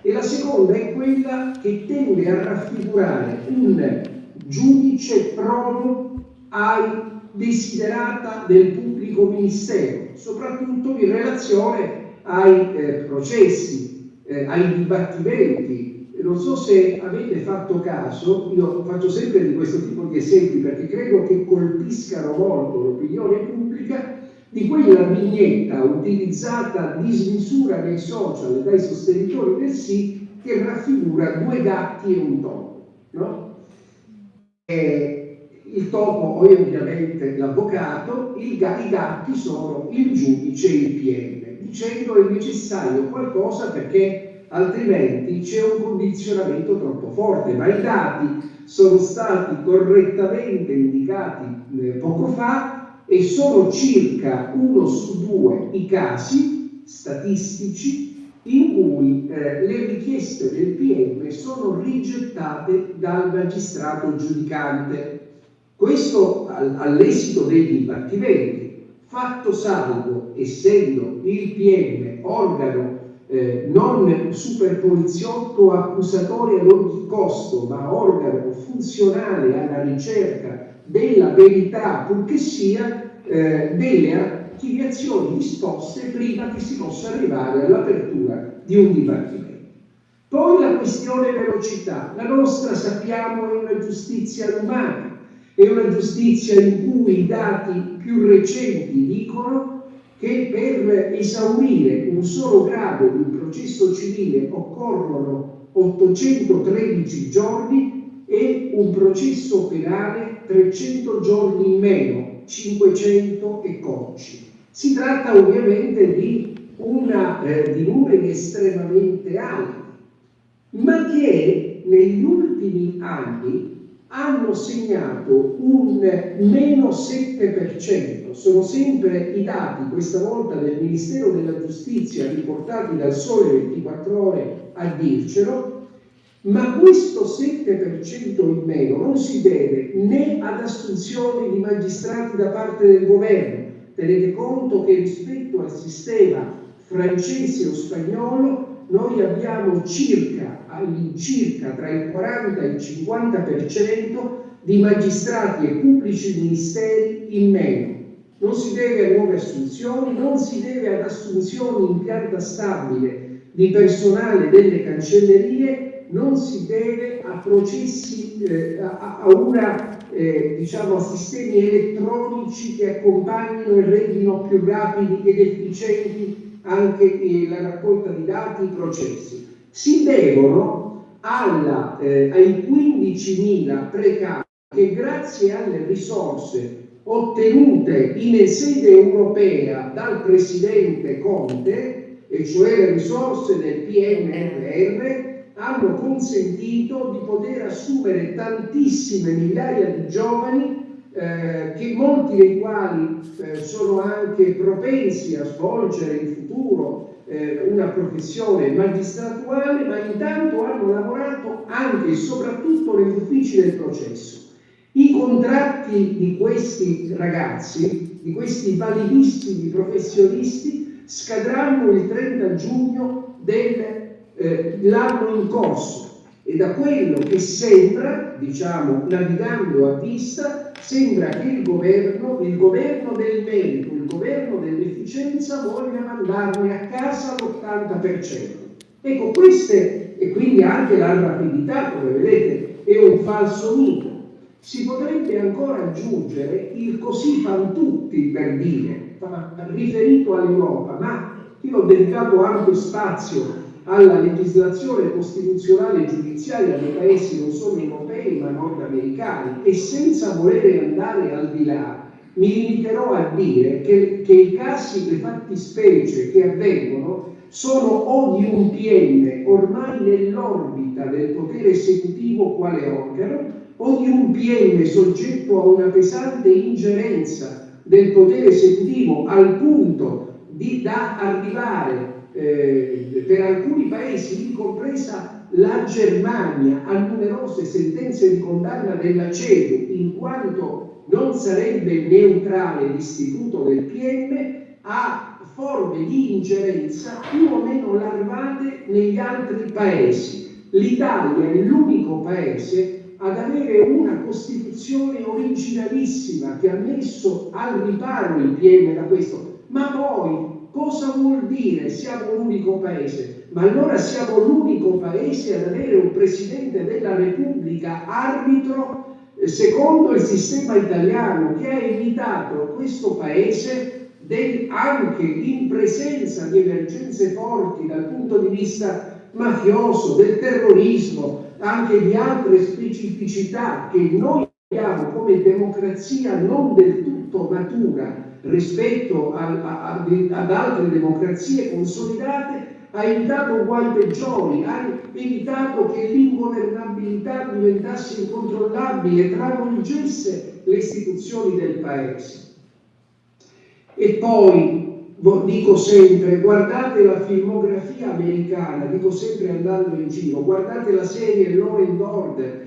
e la seconda è quella che tende a raffigurare un giudice prono ai desiderata del pubblico ministero, soprattutto in relazione ai processi, ai dibattimenti. Non so se avete fatto caso, io faccio sempre di questo tipo di esempi perché credo che colpiscano molto l'opinione pubblica, di quella vignetta utilizzata a dismisura nei social e dai sostenitori del sì, che raffigura 2 gatti e un topo, no? Il topo è ovviamente l'avvocato, i gatti sono il giudice e il PM, dicendo è necessario qualcosa perché altrimenti c'è un condizionamento troppo forte, ma i dati sono stati correttamente indicati poco fa, e sono circa 1 su 2 i casi statistici in cui le richieste del PM sono rigettate dal magistrato giudicante. Questo all'esito dei dibattimenti, fatto salvo, essendo il PM organo non superpoliziotto accusatore ad ogni costo, ma organo funzionale alla ricerca della verità, purché sia delle archiviazioni disposte prima che si possa arrivare all'apertura di un dibattimento. Poi la questione velocità. La nostra, sappiamo, è una giustizia umana, È una giustizia in cui i dati più recenti dicono che per esaurire un solo grado di un processo civile occorrono 813 giorni e un processo penale 300 giorni in meno, 500 e codici. Si tratta ovviamente di numeri estremamente alti, ma che negli ultimi anni hanno segnato un meno 7%. Sono sempre i dati, questa volta del Ministero della Giustizia, riportati dal Sole 24 Ore a dircelo, ma questo 7% in meno non si deve né ad assunzioni di magistrati da parte del governo. Tenete conto che rispetto al sistema francese o spagnolo noi abbiamo all'incirca tra il 40 e il 50% di magistrati e pubblici ministeri in meno. Non si deve a nuove assunzioni, non si deve ad assunzioni in pianta stabile di personale delle cancellerie, non si deve a processi, a sistemi elettronici che accompagnino e rendino più rapidi ed efficienti anche la raccolta di dati, i processi. Si devono ai 15.000 precari che grazie alle risorse ottenute in sede europea dal Presidente Conte, e cioè le risorse del PNRR, hanno consentito di poter assumere tantissime migliaia di giovani, che molti dei quali sono anche propensi a svolgere in futuro una professione magistratuale, ma intanto hanno lavorato anche e soprattutto negli uffici del processo. I contratti di questi ragazzi, di questi validissimi professionisti, scadranno il 30 giugno dell'anno in corso, e da quello che sembra, navigando a vista, sembra che il governo del merito, il governo dell'efficienza voglia mandarne a casa l'80%. Ecco, e quindi anche la rapidità, come vedete, è un falso mito. Si potrebbe ancora aggiungere il così fan tutti, per dire, riferito all'Europa, ma io ho dedicato ampio spazio alla legislazione costituzionale e giudiziaria dei paesi non solo europei ma nordamericani, e senza voler andare al di là mi limiterò a dire che i casi, le fattispecie che avvengono sono o di un PM ormai nell'orbita del potere esecutivo quale organo, o di un PM soggetto a una pesante ingerenza del potere esecutivo al punto da arrivare per alcuni paesi, compresa la Germania, a numerose sentenze di condanna della CEDU, in quanto non sarebbe neutrale l'istituto del PM, a forme di ingerenza più o meno larvate negli altri paesi. L'Italia è l'unico paese ad avere una Costituzione originalissima che ha messo al riparo il PM da questo. Ma poi cosa vuol dire siamo l'unico paese? Ma allora siamo l'unico paese ad avere un Presidente della Repubblica arbitro secondo il sistema italiano, che ha evitato questo paese anche in presenza di emergenze forti dal punto di vista mafioso, del terrorismo, anche di altre specificità che noi abbiamo come democrazia non del tutto matura rispetto ad altre democrazie consolidate, ha evitato guai peggiori, ha evitato che l'ingovernabilità diventasse incontrollabile e travolgesse le istituzioni del Paese. E poi dico sempre, guardate la filmografia americana, dico sempre andando in giro, guardate la serie Law and Order,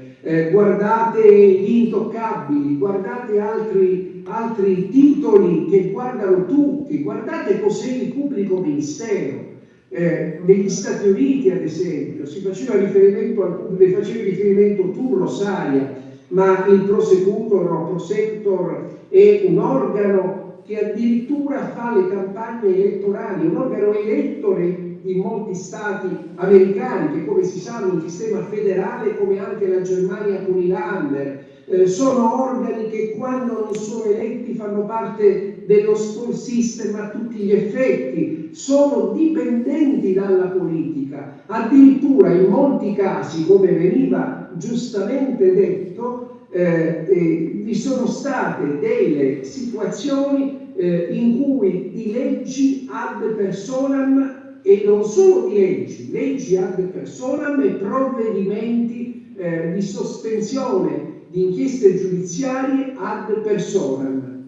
guardate Gli Intoccabili, guardate altri titoli che guardano tutti, guardate cos'è il pubblico ministero. Negli Stati Uniti, ad esempio, si faceva riferimento tu, Rosaria, ma il prosecutor è un organo che addirittura fa le campagne elettorali, un organo eletto in molti stati americani, che come si sa hanno un sistema federale come anche la Germania con i Länder, sono organi che quando non sono eletti fanno parte dello school system a tutti gli effetti, sono dipendenti dalla politica, addirittura in molti casi, come veniva giustamente detto, vi sono state delle situazioni in cui di leggi ad personam, e non solo di leggi ad personam e provvedimenti di sospensione di inchieste giudiziarie ad personam.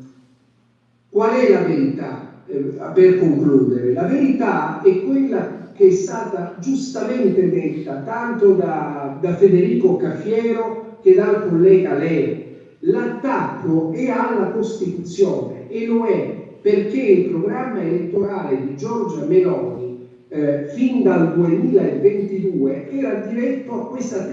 Qual è la verità? Per concludere, la verità è quella che è stata giustamente detta tanto da Federico Cafiero che dal collega Leo. L'attacco è alla Costituzione, e lo è perché il programma elettorale di Giorgia Meloni fin dal 2022 era diretto a questo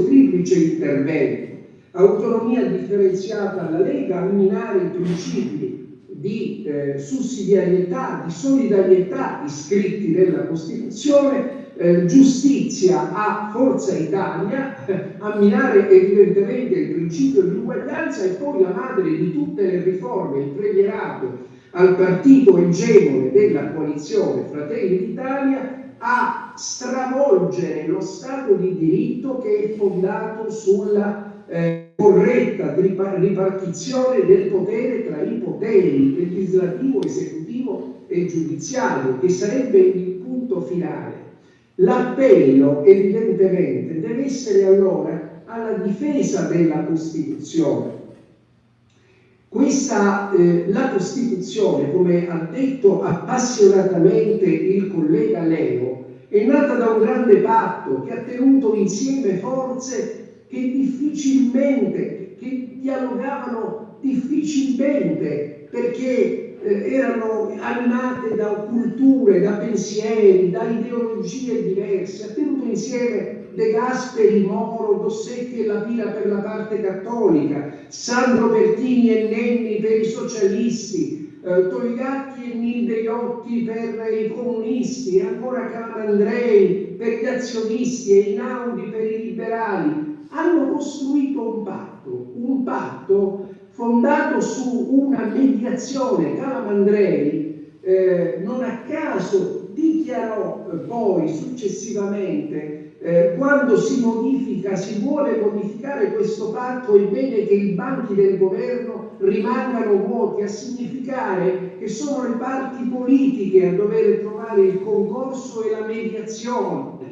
triplice intervento: autonomia differenziata alla Lega, a minare i principi di sussidiarietà, di solidarietà iscritti nella Costituzione, giustizia a Forza Italia, a minare evidentemente il principio di uguaglianza, e poi la madre di tutte le riforme, il premierato, al partito egemone della coalizione Fratelli d'Italia, a stravolgere lo Stato di diritto che è fondato sulla corretta ripartizione del potere tra i poteri legislativo, esecutivo e giudiziario, che sarebbe il punto finale. L'appello evidentemente deve essere allora alla difesa della Costituzione. La Costituzione, come ha detto appassionatamente il collega Leo, è nata da un grande patto che ha tenuto insieme forze che dialogavano difficilmente, perché erano animate da culture, da pensieri, da ideologie diverse. Ha tenuto insieme De Gasperi, Moro, Dossetti e La Pira per la parte cattolica, Sandro Pertini e Nenni per i socialisti, Togliatti e Nildeiotti per i comunisti, e ancora Calamandrei per gli azionisti e Einaudi per i liberali. Hanno costruito un patto fondato su una mediazione. Calamandrei non a caso dichiarò poi successivamente, quando si vuole modificare questo patto, è bene che i banchi del governo rimangano vuoti, a significare che sono le parti politiche a dover trovare il concorso e la mediazione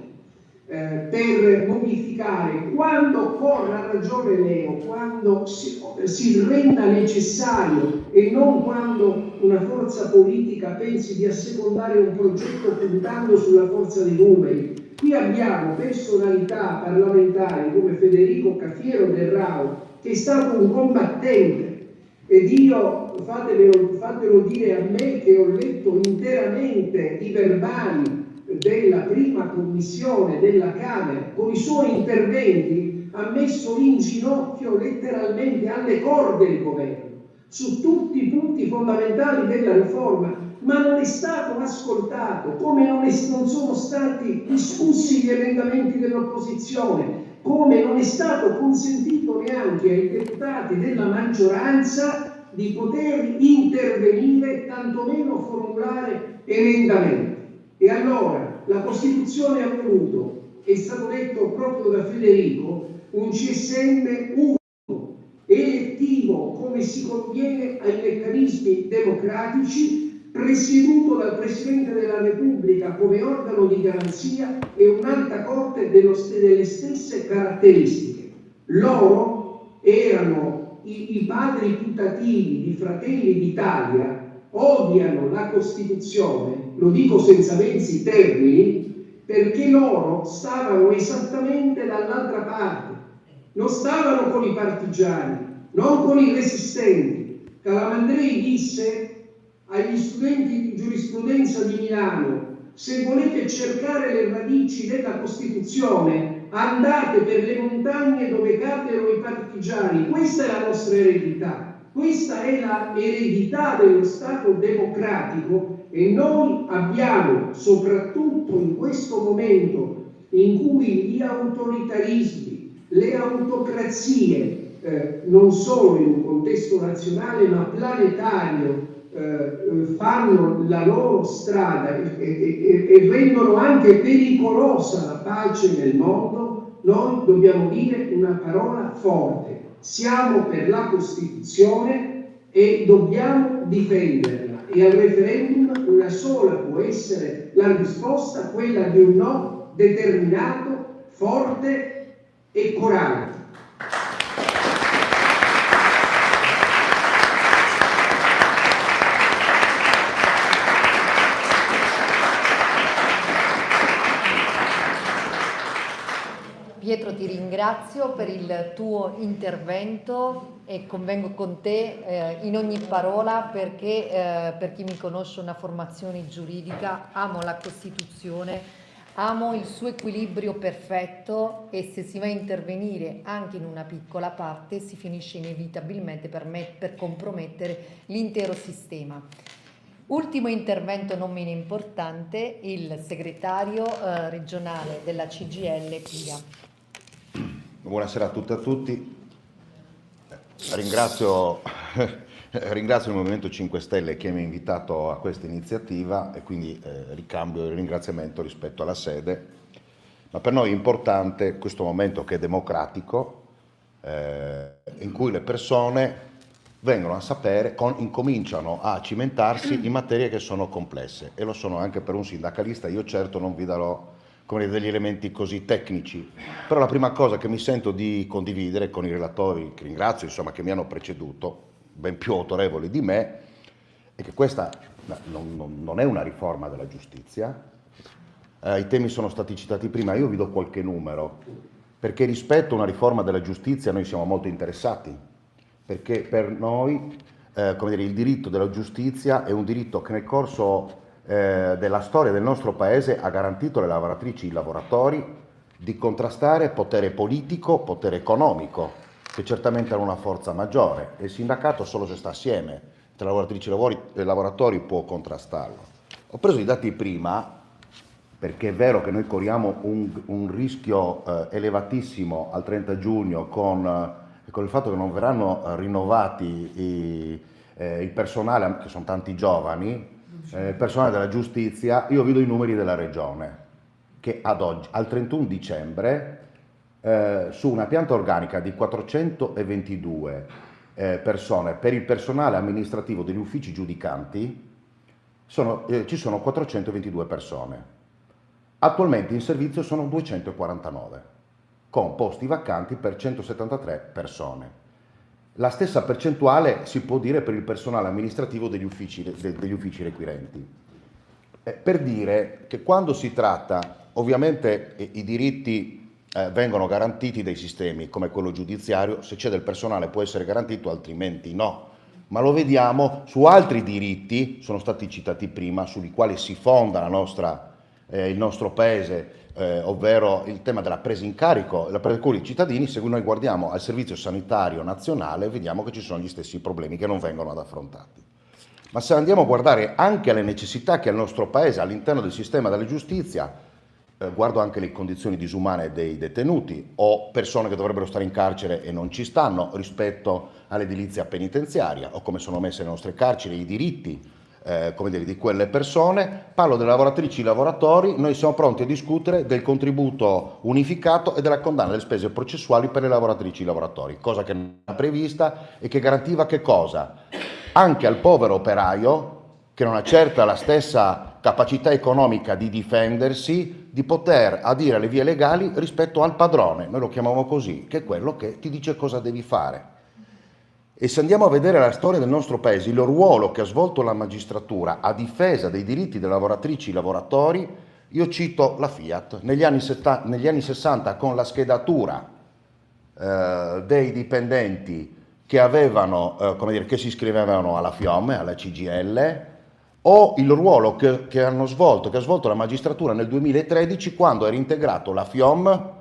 per modificare, quando occorra, ha ragione Leo, quando si renda necessario, e non quando una forza politica pensi di assecondare un progetto puntando sulla forza dei numeri. Qui abbiamo personalità parlamentari come Federico Cafiero del Rao, che è stato un combattente, ed io, fatelo dire a me che ho letto interamente i verbali della prima commissione della Camera, con i suoi interventi ha messo in ginocchio letteralmente alle corde il governo su tutti i punti fondamentali della riforma, ma non è stato ascoltato, come non sono stati discussi gli emendamenti dell'opposizione, come non è stato consentito neanche ai deputati della maggioranza di poter intervenire, tantomeno formulare emendamenti. E allora la Costituzione ha voluto, è stato detto proprio da Federico, un CSM unico, elettivo come si conviene ai meccanismi democratici, presieduto dal Presidente della Repubblica come organo di garanzia, e un'alta corte delle stesse caratteristiche. Loro erano i padri putativi di Fratelli d'Italia, odiano la Costituzione, lo dico senza mezzi termini, perché loro stavano esattamente dall'altra parte, non stavano con i partigiani, non con i resistenti. Calamandrei disse agli studenti di giurisprudenza di Milano: se volete cercare le radici della Costituzione, andate per le montagne dove caddero i partigiani. Questa è la nostra eredità. Questa è la eredità dello Stato democratico, e noi abbiamo, soprattutto in questo momento in cui gli autoritarismi le autocrazie, non solo in un contesto nazionale ma planetario, fanno la loro strada e rendono anche pericolosa la pace nel mondo, noi dobbiamo dire una parola forte. Siamo per la Costituzione e dobbiamo difenderla, e al referendum una sola può essere la risposta, quella di un no determinato, forte e corale. Pietro, ti ringrazio per il tuo intervento e convengo con te in ogni parola perché per chi mi conosce una formazione giuridica, amo la Costituzione, amo il suo equilibrio perfetto e se si va a intervenire anche in una piccola parte si finisce inevitabilmente per compromettere l'intero sistema. Ultimo intervento non meno importante, il segretario regionale della CGIL Pia. Buonasera a tutte e a tutti. Ringrazio il Movimento 5 Stelle che mi ha invitato a questa iniziativa e quindi ricambio il ringraziamento rispetto alla sede. Ma per noi è importante questo momento che è democratico, in cui le persone vengono a sapere, incominciano a cimentarsi in materie che sono complesse e lo sono anche per un sindacalista. Io certo non vi darò degli elementi così tecnici, però la prima cosa che mi sento di condividere con i relatori, che ringrazio, insomma, che mi hanno preceduto, ben più autorevoli di me, è che questa non è una riforma della giustizia. I temi sono stati citati prima, io vi do qualche numero, perché rispetto a una riforma della giustizia noi siamo molto interessati, perché per noi il diritto della giustizia è un diritto che nel corso della storia del nostro paese ha garantito alle lavoratrici e ai lavoratori di contrastare potere politico, potere economico, che certamente hanno una forza maggiore, e il sindacato solo se sta assieme tra lavoratrici e lavoratori può contrastarlo. Ho preso i dati prima perché è vero che noi corriamo un rischio elevatissimo al 30 giugno con il fatto che non verranno rinnovati il personale, che sono tanti giovani, personale della giustizia. Io vedo i numeri della regione che ad oggi, al 31 dicembre, su una pianta organica di 422 persone per il personale amministrativo degli uffici giudicanti ci sono 422 persone. Attualmente in servizio sono 249, con posti vacanti per 173 persone. La stessa percentuale si può dire per il personale amministrativo degli uffici requirenti. Per dire che quando si tratta, ovviamente i diritti vengono garantiti dai sistemi come quello giudiziario, se c'è del personale può essere garantito, altrimenti no. Ma lo vediamo su altri diritti, sono stati citati prima, sui quali si fonda il nostro paese, ovvero il tema della presa in carico per alcuni cittadini. Se noi guardiamo al Servizio Sanitario Nazionale vediamo che ci sono gli stessi problemi che non vengono affrontati. Ma se andiamo a guardare anche alle necessità che ha il nostro paese all'interno del sistema della giustizia, guardo anche le condizioni disumane dei detenuti o persone che dovrebbero stare in carcere e non ci stanno rispetto all'edilizia penitenziaria, o come sono messe le nostre carceri, i diritti di quelle persone. Parlo delle lavoratrici e i lavoratori. Noi siamo pronti a discutere del contributo unificato e della condanna delle spese processuali per le lavoratrici e i lavoratori, cosa che non è prevista e che garantiva che cosa? Anche al povero operaio, che non ha certo la stessa capacità economica di difendersi, di poter adire alle vie legali rispetto al padrone, noi lo chiamiamo così, che è quello che ti dice cosa devi fare. E se andiamo a vedere la storia del nostro paese, il ruolo che ha svolto la magistratura a difesa dei diritti delle lavoratrici e i lavoratori, io cito la Fiat. Negli anni 60 con la schedatura dei dipendenti che avevano, che si iscrivevano alla FIOM, alla CGIL, o il ruolo che ha svolto la magistratura nel 2013 quando era integrato la FIOM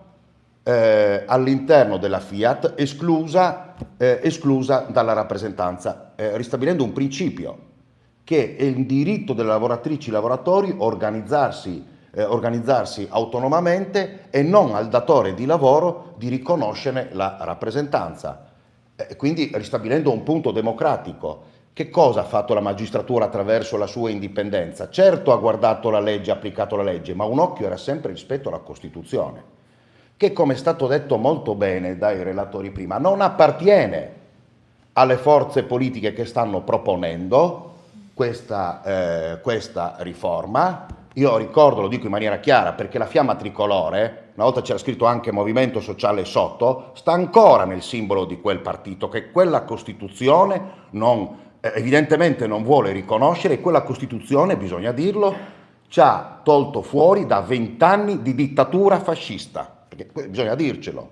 all'interno della Fiat, esclusa dalla rappresentanza, ristabilendo un principio che è il diritto delle lavoratrici e lavoratori organizzarsi organizzarsi autonomamente e non al datore di lavoro di riconoscere la rappresentanza. Quindi ristabilendo un punto democratico. Che cosa ha fatto la magistratura attraverso la sua indipendenza? Certo ha guardato la legge, ha applicato la legge, ma un occhio era sempre rispetto alla Costituzione, che, come è stato detto molto bene dai relatori prima, non appartiene alle forze politiche che stanno proponendo questa riforma. Io ricordo, lo dico in maniera chiara, perché la fiamma tricolore, una volta c'era scritto anche Movimento Sociale sotto, sta ancora nel simbolo di quel partito, che quella Costituzione evidentemente non vuole riconoscere, e quella Costituzione, bisogna dirlo, ci ha tolto fuori da 20 anni di dittatura fascista, perché bisogna dircelo.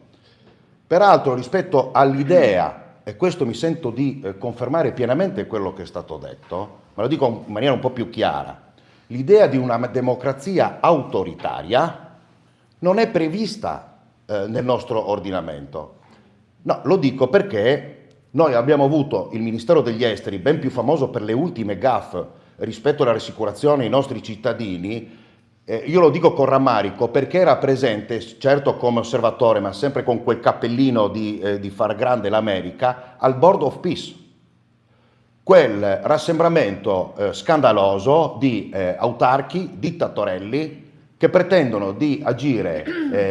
Peraltro, rispetto all'idea, e questo mi sento di confermare pienamente quello che è stato detto, ma lo dico in maniera un po' più chiara, l'idea di una democrazia autoritaria non è prevista nel nostro ordinamento. No, lo dico perché noi abbiamo avuto il Ministero degli Esteri, ben più famoso per le ultime gaffe rispetto alla rassicurazione ai nostri cittadini. Io lo dico con rammarico perché era presente, certo come osservatore, ma sempre con quel cappellino di far grande l'America, al Board of Peace. Quel rassembramento scandaloso di autarchi, dittatorelli, che pretendono di agire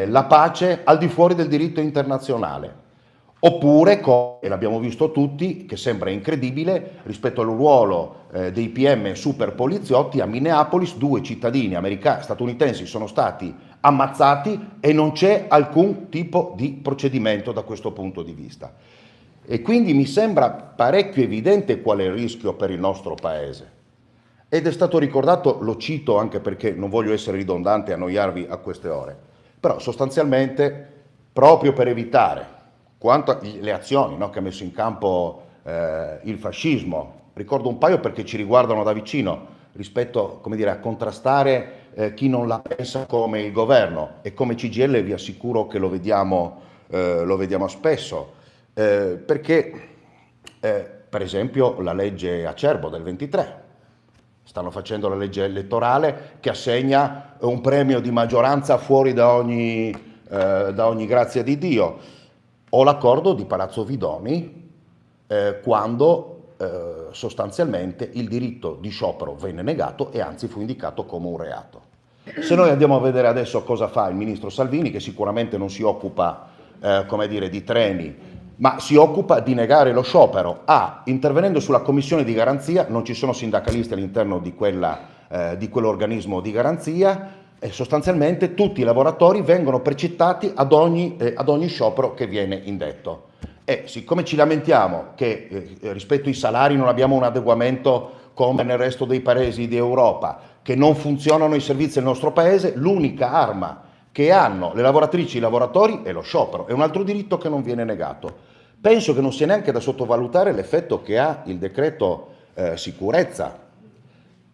la pace al di fuori del diritto internazionale. Oppure, e l'abbiamo visto tutti, che sembra incredibile, rispetto al ruolo dei PM super poliziotti, a Minneapolis 2 cittadini statunitensi sono stati ammazzati e non c'è alcun tipo di procedimento da questo punto di vista. E quindi mi sembra parecchio evidente qual è il rischio per il nostro Paese. Ed è stato ricordato, lo cito anche perché non voglio essere ridondante e annoiarvi a queste ore, però sostanzialmente, proprio per evitare quanto le azioni, no, che ha messo in campo il fascismo, ricordo un paio perché ci riguardano da vicino, rispetto, come dire, a contrastare chi non la pensa come il governo, e come CGIL vi assicuro che lo vediamo spesso, perché per esempio la legge Acerbo del 23, stanno facendo la legge elettorale che assegna un premio di maggioranza fuori da ogni grazia di Dio, o l'accordo di Palazzo Vidoni quando sostanzialmente il diritto di sciopero venne negato e anzi fu indicato come un reato. Se noi andiamo a vedere adesso cosa fa il ministro Salvini, che sicuramente non si occupa come dire, di treni, ma si occupa di negare lo sciopero, intervenendo sulla commissione di garanzia, non ci sono sindacalisti all'interno di quell'organismo di garanzia, e sostanzialmente tutti i lavoratori vengono precettati ad ogni sciopero che viene indetto. E siccome ci lamentiamo che rispetto ai salari non abbiamo un adeguamento come nel resto dei paesi d'Europa, che non funzionano i servizi nel nostro paese, l'unica arma che hanno le lavoratrici e i lavoratori è lo sciopero, è un altro diritto che non viene negato. Penso che non sia neanche da sottovalutare l'effetto che ha il decreto sicurezza,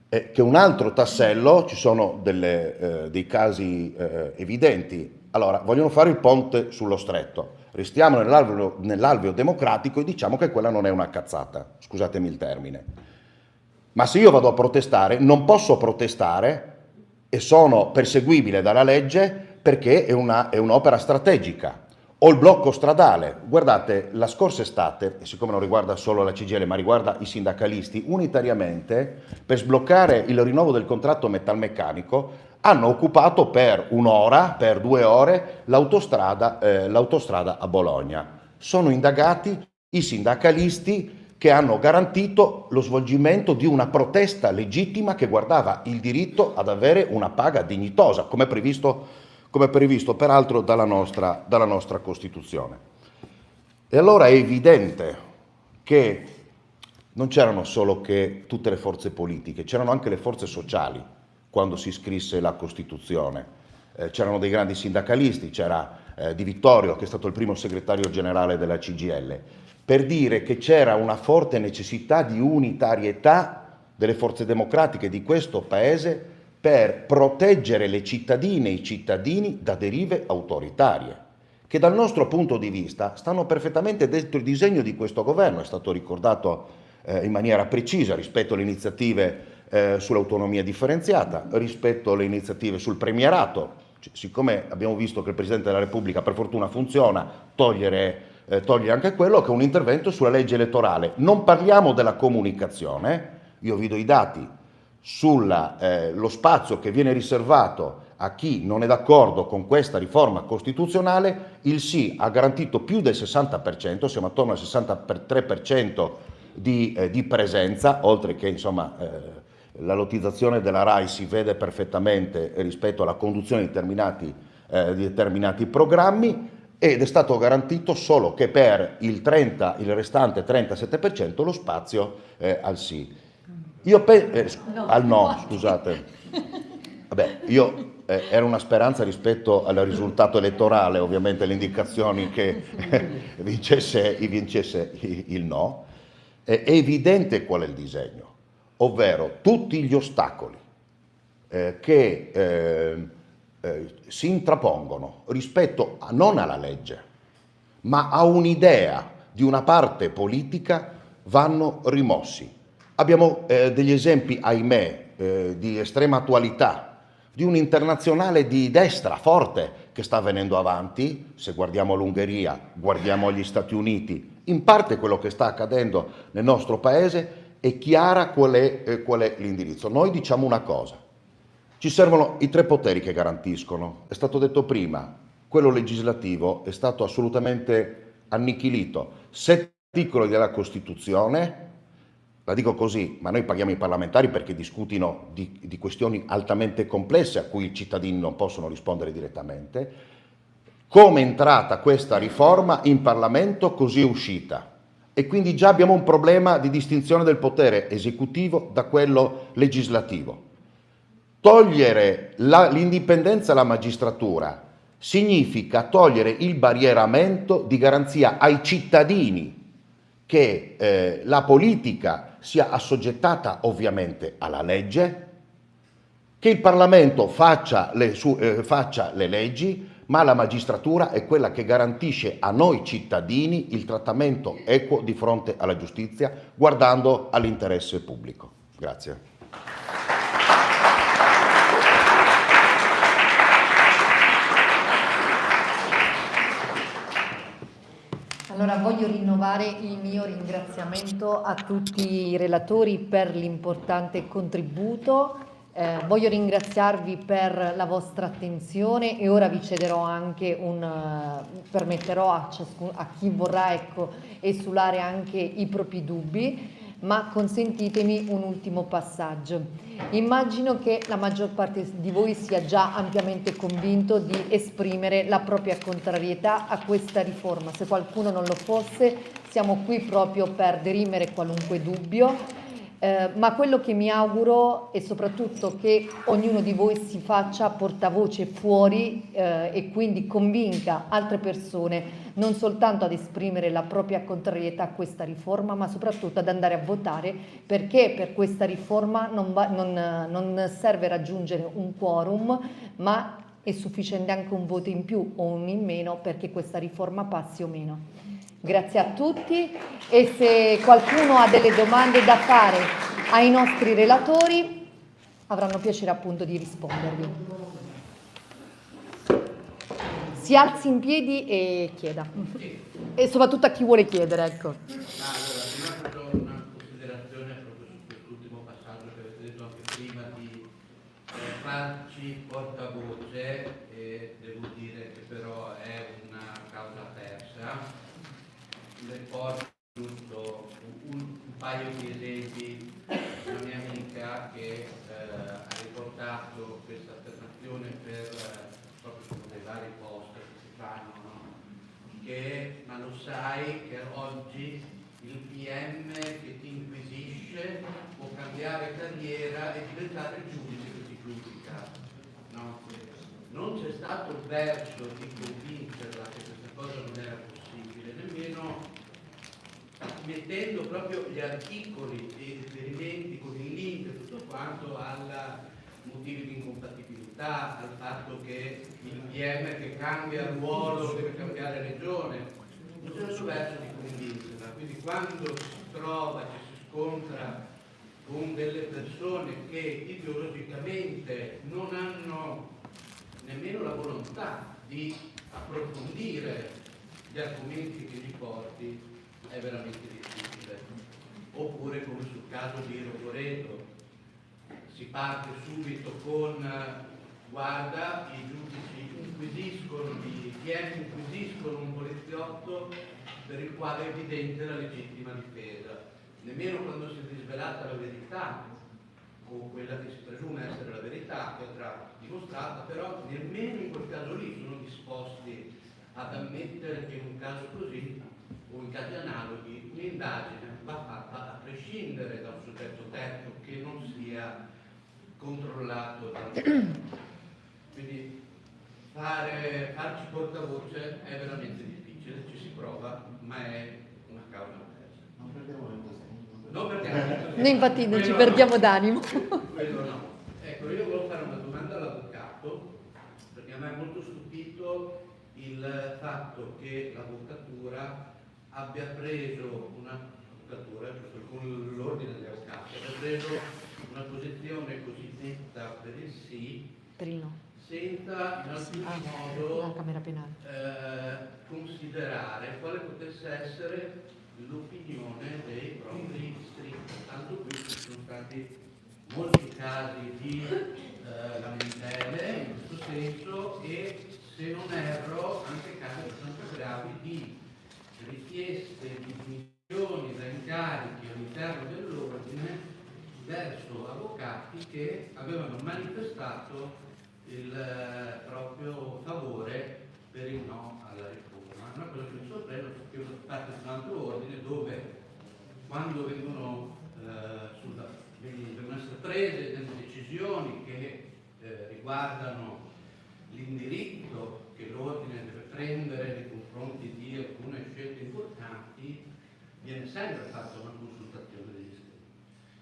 che è un altro tassello. Ci sono dei casi evidenti. Allora, vogliono fare il ponte sullo stretto, restiamo nell'alveo democratico e diciamo che quella non è una cazzata, scusatemi il termine. Ma se io vado a protestare, non posso protestare e sono perseguibile dalla legge perché è un'opera strategica. O il blocco stradale. Guardate, la scorsa estate, e siccome non riguarda solo la CGIL ma riguarda i sindacalisti, unitariamente per sbloccare il rinnovo del contratto metalmeccanico hanno occupato per 1 ora, per 2 ore l'autostrada a Bologna. Sono indagati i sindacalisti che hanno garantito lo svolgimento di una protesta legittima che guardava il diritto ad avere una paga dignitosa, come previsto peraltro dalla nostra Costituzione. E allora è evidente che non c'erano solo che tutte le forze politiche, c'erano anche le forze sociali quando si scrisse la Costituzione. C'erano dei grandi sindacalisti, c'era Di Vittorio, che è stato il primo segretario generale della CGIL, per dire che c'era una forte necessità di unitarietà delle forze democratiche di questo Paese per proteggere le cittadine e i cittadini da derive autoritarie, che dal nostro punto di vista stanno perfettamente dentro il disegno di questo governo. È stato ricordato in maniera precisa rispetto alle iniziative sull'autonomia differenziata, rispetto alle iniziative sul premierato. Siccome abbiamo visto che il Presidente della Repubblica per fortuna funziona, toglie anche quello, che è un intervento sulla legge elettorale. Non parliamo della comunicazione, io vi do i dati sullo spazio che viene riservato a chi non è d'accordo con questa riforma costituzionale. Il sì ha garantito più del 60%, siamo attorno al 63% di presenza, oltre che insomma la lottizzazione della RAI si vede perfettamente rispetto alla conduzione di determinati programmi, ed è stato garantito solo che per il restante 37% lo spazio al sì. Al no, scusate. Vabbè, era una speranza rispetto al risultato elettorale, ovviamente le indicazioni che vincesse il no. È evidente qual è il disegno, ovvero tutti gli ostacoli che si intrapongono rispetto non alla legge, ma a un'idea di una parte politica vanno rimossi. Abbiamo degli esempi, ahimè, di estrema attualità, di un'internazionale di destra forte che sta venendo avanti. Se guardiamo l'Ungheria, guardiamo gli Stati Uniti, in parte quello che sta accadendo nel nostro paese è chiara qual è l'indirizzo. Noi diciamo una cosa: ci servono i tre poteri che garantiscono. È stato detto prima, quello legislativo è stato assolutamente annichilito. 7 articoli della Costituzione, la dico così, ma noi paghiamo i parlamentari perché discutino di questioni altamente complesse a cui i cittadini non possono rispondere direttamente. Come è entrata questa riforma in Parlamento, così è uscita. E quindi già abbiamo un problema di distinzione del potere esecutivo da quello legislativo. Togliere l'indipendenza alla magistratura significa togliere il barrieramento di garanzia ai cittadini che la politica sia assoggettata ovviamente alla legge, che il Parlamento faccia le leggi, ma la magistratura è quella che garantisce a noi cittadini il trattamento equo di fronte alla giustizia, guardando all'interesse pubblico. Grazie. Allora voglio rinnovare il mio ringraziamento a tutti i relatori per l'importante contributo. Voglio ringraziarvi per la vostra attenzione e ora vi cederò anche permetterò a chi vorrà esulare anche i propri dubbi, ma consentitemi un ultimo passaggio. Immagino che la maggior parte di voi sia già ampiamente convinto di esprimere la propria contrarietà a questa riforma. Se qualcuno non lo fosse, siamo qui proprio per dirimere qualunque dubbio. Ma quello che mi auguro è soprattutto che ognuno di voi si faccia portavoce fuori e quindi convinca altre persone non soltanto ad esprimere la propria contrarietà a questa riforma, ma soprattutto ad andare a votare, perché per questa riforma non serve raggiungere un quorum, ma è sufficiente anche un voto in più o un in meno perché questa riforma passi o meno. Grazie a tutti, e se qualcuno ha delle domande da fare ai nostri relatori avranno piacere appunto di rispondervi. Si alzi in piedi e chieda, e soprattutto a chi vuole chiedere, ecco. Allora, prima faccio una considerazione proprio su quest'ultimo passaggio che avete detto anche prima di farci portavoce, e devo dire che però è una causa persa. Le porto giusto un paio di esempi. Una mia amica che ha riportato questa affermazione proprio su dei vari post che si fanno, no? Ma lo sai che oggi il PM che ti inquisisce può cambiare carriera e diventare il giudice che ti giudica, no? Non c'è stato il verso di convincerla che questa cosa non era possibile, nemmeno mettendo proprio gli articoli e i riferimenti con il link e tutto quanto ai motivi di incompatibilità, al fatto che il PM che cambia ruolo deve cambiare regione. Non c'è nessun verso di convincerla, quindi quando si trova, ci si scontra con delle persone che ideologicamente non hanno nemmeno la volontà di approfondire gli argomenti che gli porti, è veramente difficile. Oppure come sul caso di Rogoreto, si parte subito con guarda, i giudici inquisiscono, i PM inquisiscono un poliziotto per il quale è evidente la legittima difesa. Nemmeno quando si è disvelata la verità, o quella che si presume essere la verità, che andrà dimostrata, però nemmeno in quel caso lì sono disposti ad ammettere che in un caso così, o in casi analoghi, un'indagine va fatta a prescindere da un soggetto terzo che non sia controllato dal quindi farci portavoce è veramente difficile, ci si prova, ma è una causa persa. Non perdiamo l'entusiasmo. Non perdiamo. Noi infatti non ci perdiamo d'animo. Quello no. Ecco, io volevo fare una domanda all'avvocato, perché a me è molto stupito il fatto che l'avvocatura abbia preso con l'ordine degli avvocati, abbia preso una posizione così netta per il sì, Per il no. senza in alcun la modo Camera Penale. considerare quale potesse essere l'opinione dei propri iscritti. Tanto più che ci sono stati molti casi di lamentele in questo senso e, se non erro, anche casi abbastanza gravi di richieste di dimissioni da incarichi all'interno dell'ordine verso avvocati che avevano manifestato il proprio favore per il no alla riforma. È una cosa che mi sorprende perché io faccio parte di un altro ordine dove, quando vengono essere prese delle decisioni che riguardano l'indirizzo che l'ordine deve prendere nei confronti di alcune scelte importanti, viene sempre fatta una consultazione degli iscritti.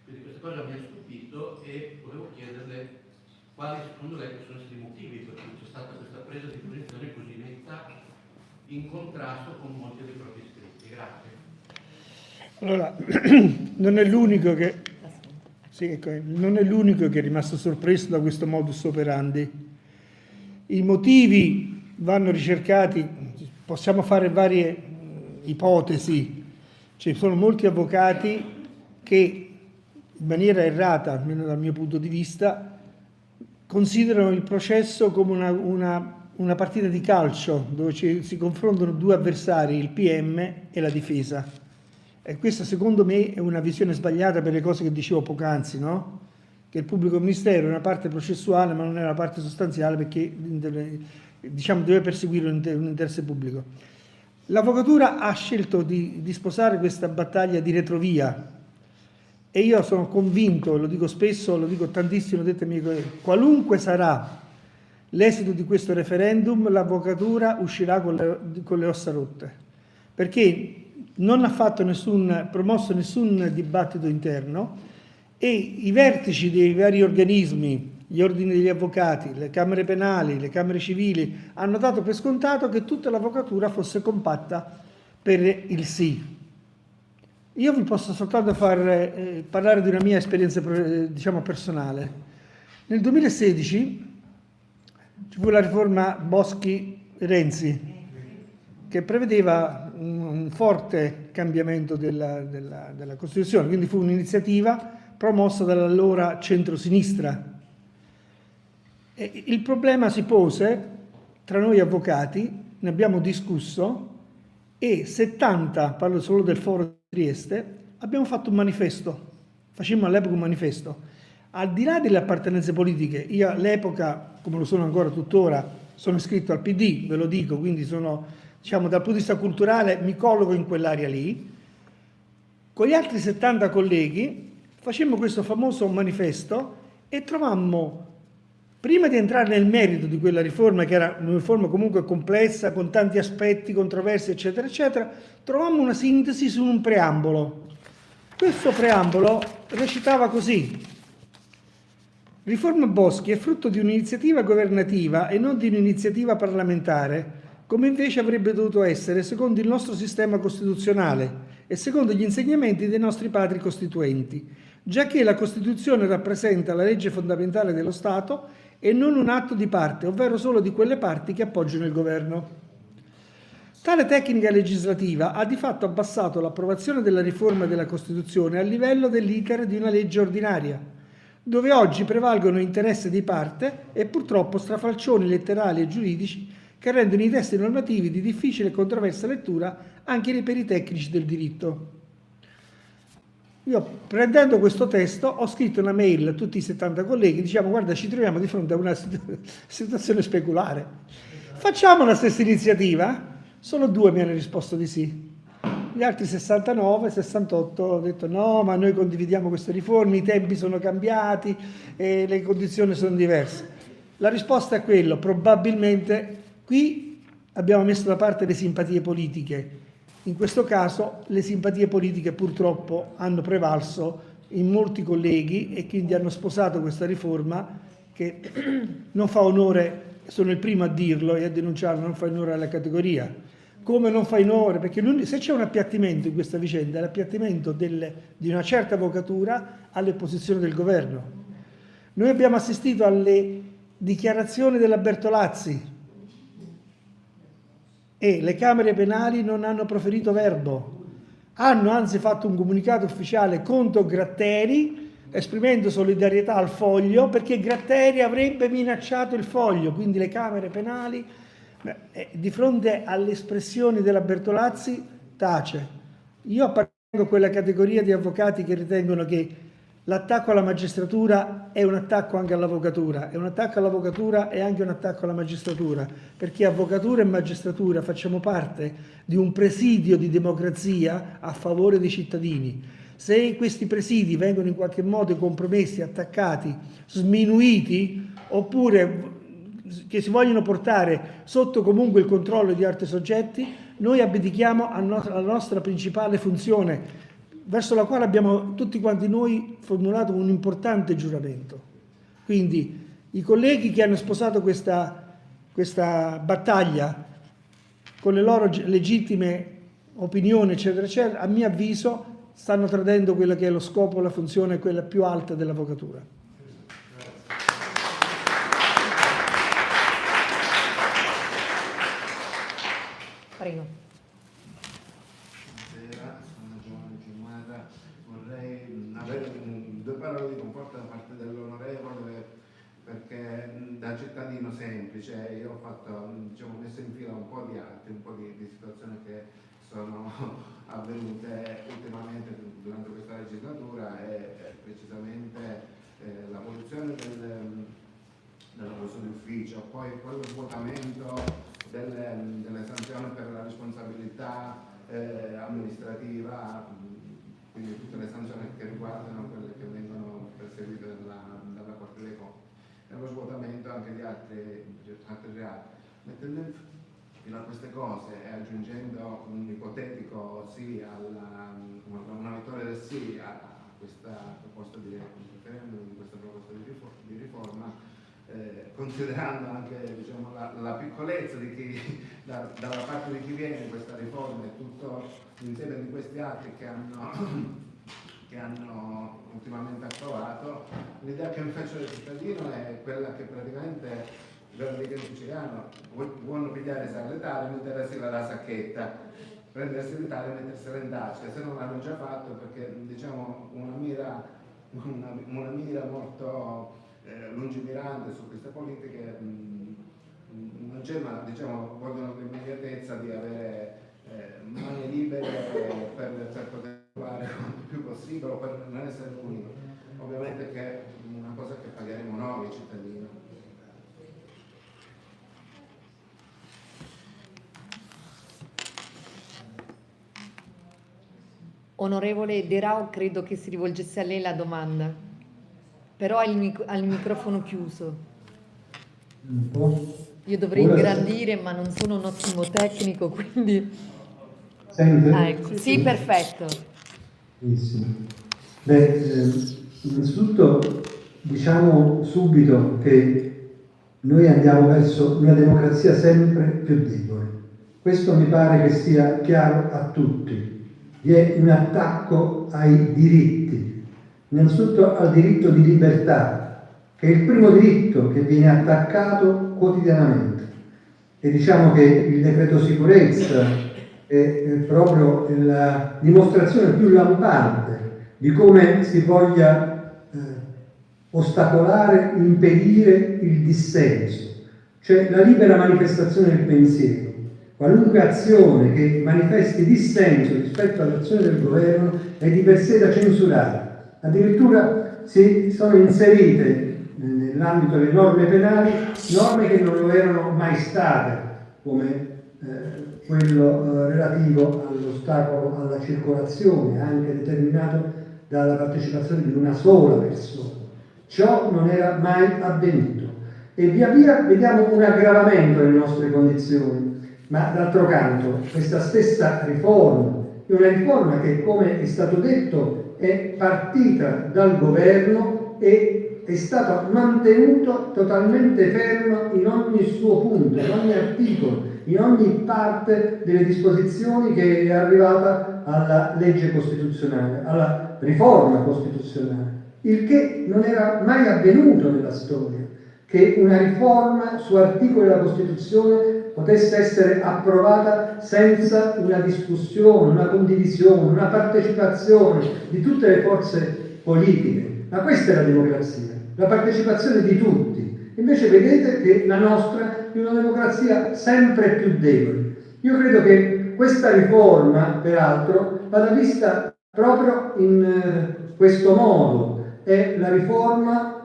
Quindi questa cosa mi ha stupito e volevo chiederle quali secondo lei sono stati i motivi per cui c'è stata questa presa di posizione così netta in contrasto con molti dei propri iscritti. Grazie. Allora, non è l'unico che, non è l'unico che è rimasto sorpreso da questo modus operandi. I motivi vanno ricercati, possiamo fare varie ipotesi. Ci sono molti avvocati che, in maniera errata, almeno dal mio punto di vista, considerano il processo come una partita di calcio dove si confrontano due avversari, il PM e la difesa. E questa, secondo me, è una visione sbagliata per le cose che dicevo poc'anzi, no? Che il pubblico ministero è una parte processuale ma non è una parte sostanziale, perché deve perseguire un interesse pubblico. L'avvocatura ha scelto di sposare questa battaglia di retrovia e io sono convinto, lo dico spesso, lo dico tantissimo, detto ai miei colleghi, qualunque sarà l'esito di questo referendum, l'avvocatura uscirà con le ossa rotte, perché non ha promosso nessun dibattito interno e i vertici dei vari organismi, gli ordini degli avvocati, le camere penali, le camere civili, hanno dato per scontato che tutta l'avvocatura fosse compatta per il sì. Io vi posso soltanto parlare di una mia esperienza personale. Nel 2016 ci fu la riforma Boschi-Renzi, che prevedeva un forte cambiamento della Costituzione, quindi fu un'iniziativa promossa dall'allora centrosinistra. E il problema si pose tra noi avvocati, ne abbiamo discusso e 70, parlo solo del Foro di Trieste, abbiamo fatto un manifesto, facemmo all'epoca un manifesto. Al di là delle appartenenze politiche, io all'epoca, come lo sono ancora tuttora, sono iscritto al PD, ve lo dico, quindi sono, dal punto di vista culturale mi colloco in quell'area lì. Con gli altri 70 colleghi facemmo questo famoso manifesto e trovammo, prima di entrare nel merito di quella riforma, che era una riforma comunque complessa, con tanti aspetti, controversi, eccetera, eccetera, trovammo una sintesi su un preambolo. Questo preambolo recitava così: riforma Boschi è frutto di un'iniziativa governativa e non di un'iniziativa parlamentare, come invece avrebbe dovuto essere secondo il nostro sistema costituzionale e secondo gli insegnamenti dei nostri padri costituenti. giacché la Costituzione rappresenta la legge fondamentale dello Stato e non un atto di parte, ovvero solo di quelle parti che appoggiano il governo. Tale tecnica legislativa ha di fatto abbassato l'approvazione della riforma della Costituzione al livello dell'iter di una legge ordinaria, dove oggi prevalgono interessi di parte e purtroppo strafalcioni letterali e giuridici che rendono i testi normativi di difficile e controversa lettura anche per i tecnici del diritto. Io, prendendo questo testo, ho scritto una mail a tutti i 70 colleghi, diciamo: guarda, ci troviamo di fronte a una situazione speculare. Facciamo la stessa iniziativa? Solo 2 mi hanno risposto di sì. Gli altri 69, 68 ho detto no, ma noi condividiamo queste riforme, i tempi sono cambiati e le condizioni sono diverse. La risposta è quello: probabilmente qui abbiamo messo da parte le simpatie politiche. In questo caso le simpatie politiche purtroppo hanno prevalso in molti colleghi e quindi hanno sposato questa riforma che non fa onore, sono il primo a dirlo e a denunciarlo, non fa onore alla categoria. Come non fa onore, perché se c'è un appiattimento in questa vicenda è l'appiattimento di una certa avvocatura alle posizioni del governo. Noi abbiamo assistito alle dichiarazioni della Bertolazzi e le Camere penali non hanno proferito verbo, hanno anzi fatto un comunicato ufficiale contro Gratteri, esprimendo solidarietà al Foglio, perché Gratteri avrebbe minacciato il Foglio, quindi le Camere penali, di fronte alle espressioni della Bertolazzi, tace. Io appartengo a quella categoria di avvocati che ritengono che l'attacco alla magistratura è un attacco anche all'avvocatura, e un attacco all'avvocatura è anche un attacco alla magistratura, perché avvocatura e magistratura facciamo parte di un presidio di democrazia a favore dei cittadini. Se questi presidi vengono in qualche modo compromessi, attaccati, sminuiti, oppure che si vogliono portare sotto comunque il controllo di altri soggetti, noi abdichiamo alla nostra principale funzione, verso la quale abbiamo tutti quanti noi formulato un importante giuramento. Quindi i colleghi che hanno sposato questa battaglia con le loro legittime opinioni, eccetera, eccetera, a mio avviso stanno tradendo quello che è lo scopo, la funzione, quella più alta dell'avvocatura. Prego. Buonasera, sono Giovanni Giummata. Vorrei avere 2 parole di conforto da parte dell'onorevole, perché da cittadino semplice io ho fatto, messo in fila un po' di atti, un po' di situazioni che sono avvenute ultimamente durante questa legislatura, e precisamente l'abolizione dell'abuso d'ufficio, poi quello svuotamento delle sanzioni per la responsabilità amministrativa, quindi tutte le sanzioni che riguardano quelle che vengono perseguite dalla Corte dei Conti, e lo svuotamento anche di altri reati. Mettendo in fila a queste cose e aggiungendo un ipotetico sì una vittoria del sì a questa proposta di referendum, questa proposta di riforma, considerando anche la piccolezza di chi dalla parte di chi viene questa riforma e tutto l'insieme di questi atti che hanno ultimamente approvato, l'idea che mi faccio del cittadino è quella che praticamente il siciliano vuole pigliare Salletare e mettersi la sacchetta, prendersi l'Italia e mettersela in tasca, se non l'hanno già fatto, perché una mira molto lungimirante su queste politiche non c'è, ma vogliono l'immediatezza di avere mani libere per poter fare quanto più possibile, per non essere puniti. Ovviamente che è una cosa che pagheremo noi cittadini. Onorevole De Rao, credo che si rivolgesse a lei la domanda, però ha il microfono chiuso. Io dovrei ingrandire, ma non sono un ottimo tecnico, quindi... Sente? Ecco. Sì, perfetto. Benissimo. Innanzitutto diciamo subito che noi andiamo verso una democrazia sempre più debole. Questo mi pare che sia chiaro a tutti. Vi è un attacco ai diritti innanzitutto al diritto di libertà, che è il primo diritto che viene attaccato quotidianamente. E diciamo che il decreto sicurezza è proprio la dimostrazione più lampante di come si voglia ostacolare, impedire il dissenso, cioè la libera manifestazione del pensiero. Qualunque azione che manifesti dissenso rispetto all'azione del governo è di per sé da censurare. Addirittura si sono inserite nell'ambito delle norme penali norme che non lo erano mai state, come quello relativo all'ostacolo alla circolazione, anche determinato dalla partecipazione di una sola persona. Ciò non era mai avvenuto e via via vediamo un aggravamento delle nostre condizioni. Ma d'altro canto questa stessa riforma è una riforma che, come è stato detto, è partita dal governo e è stata mantenuta totalmente ferma in ogni suo punto, in ogni articolo, in ogni parte delle disposizioni che è arrivata alla legge costituzionale, alla riforma costituzionale, il che non era mai avvenuto nella storia, che una riforma su articoli della Costituzione potesse essere approvata senza una discussione, una condivisione, una partecipazione di tutte le forze politiche. Ma questa è la democrazia, la partecipazione di tutti. Invece vedete che la nostra è una democrazia sempre più debole. Io credo che questa riforma, peraltro, vada vista proprio in questo modo. È la riforma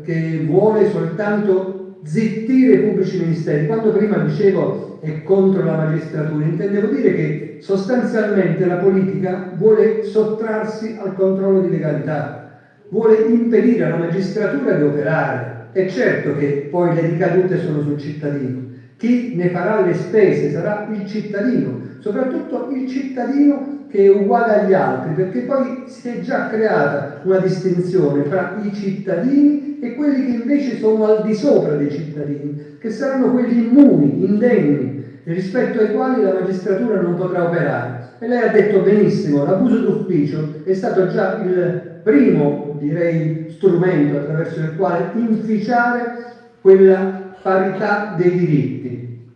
che vuole soltanto zittire i pubblici ministeri. Quando prima dicevo è contro la magistratura, intendevo dire che sostanzialmente la politica vuole sottrarsi al controllo di legalità, vuole impedire alla magistratura di operare. È certo che poi le ricadute sono sul cittadino. Chi ne farà le spese sarà il cittadino, soprattutto il cittadino che è uguale agli altri, perché poi si è già creata una distinzione fra i cittadini e quelli che invece sono al di sopra dei cittadini, che saranno quelli immuni, indenni, rispetto ai quali la magistratura non potrà operare. E lei ha detto benissimo, l'abuso d'ufficio è stato già il primo, direi, strumento attraverso il quale inficiare quella parità dei diritti.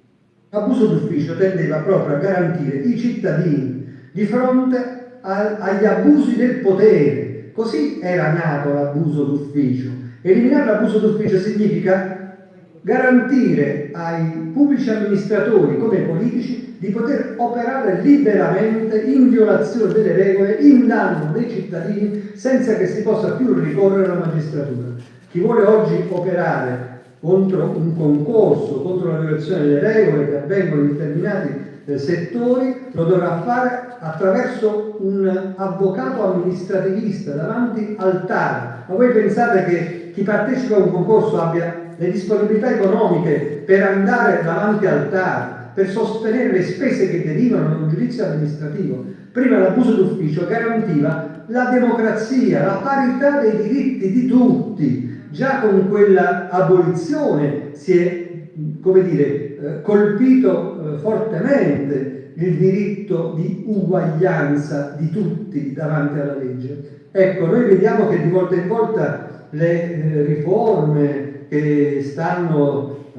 L'abuso d'ufficio tendeva proprio a garantire i cittadini di fronte agli abusi del potere. Così era nato l'abuso d'ufficio. Eliminare l'abuso d'ufficio significa garantire ai pubblici amministratori come ai politici di poter operare liberamente in violazione delle regole, in danno dei cittadini, senza che si possa più ricorrere alla magistratura. Chi vuole oggi operare contro un concorso, contro la violazione delle regole che avvengono in determinati settori, lo dovrà fare attraverso un avvocato amministrativista davanti al TAR. Ma voi pensate che chi partecipa a un concorso abbia le disponibilità economiche per andare davanti al TAR, per sostenere le spese che derivano da un giudizio amministrativo? Prima l'abuso d'ufficio garantiva la democrazia, la parità dei diritti di tutti. Già con quella abolizione si è, come dire, colpito fortemente il diritto di uguaglianza di tutti davanti alla legge. Ecco, noi vediamo che di volta in volta le riforme che stanno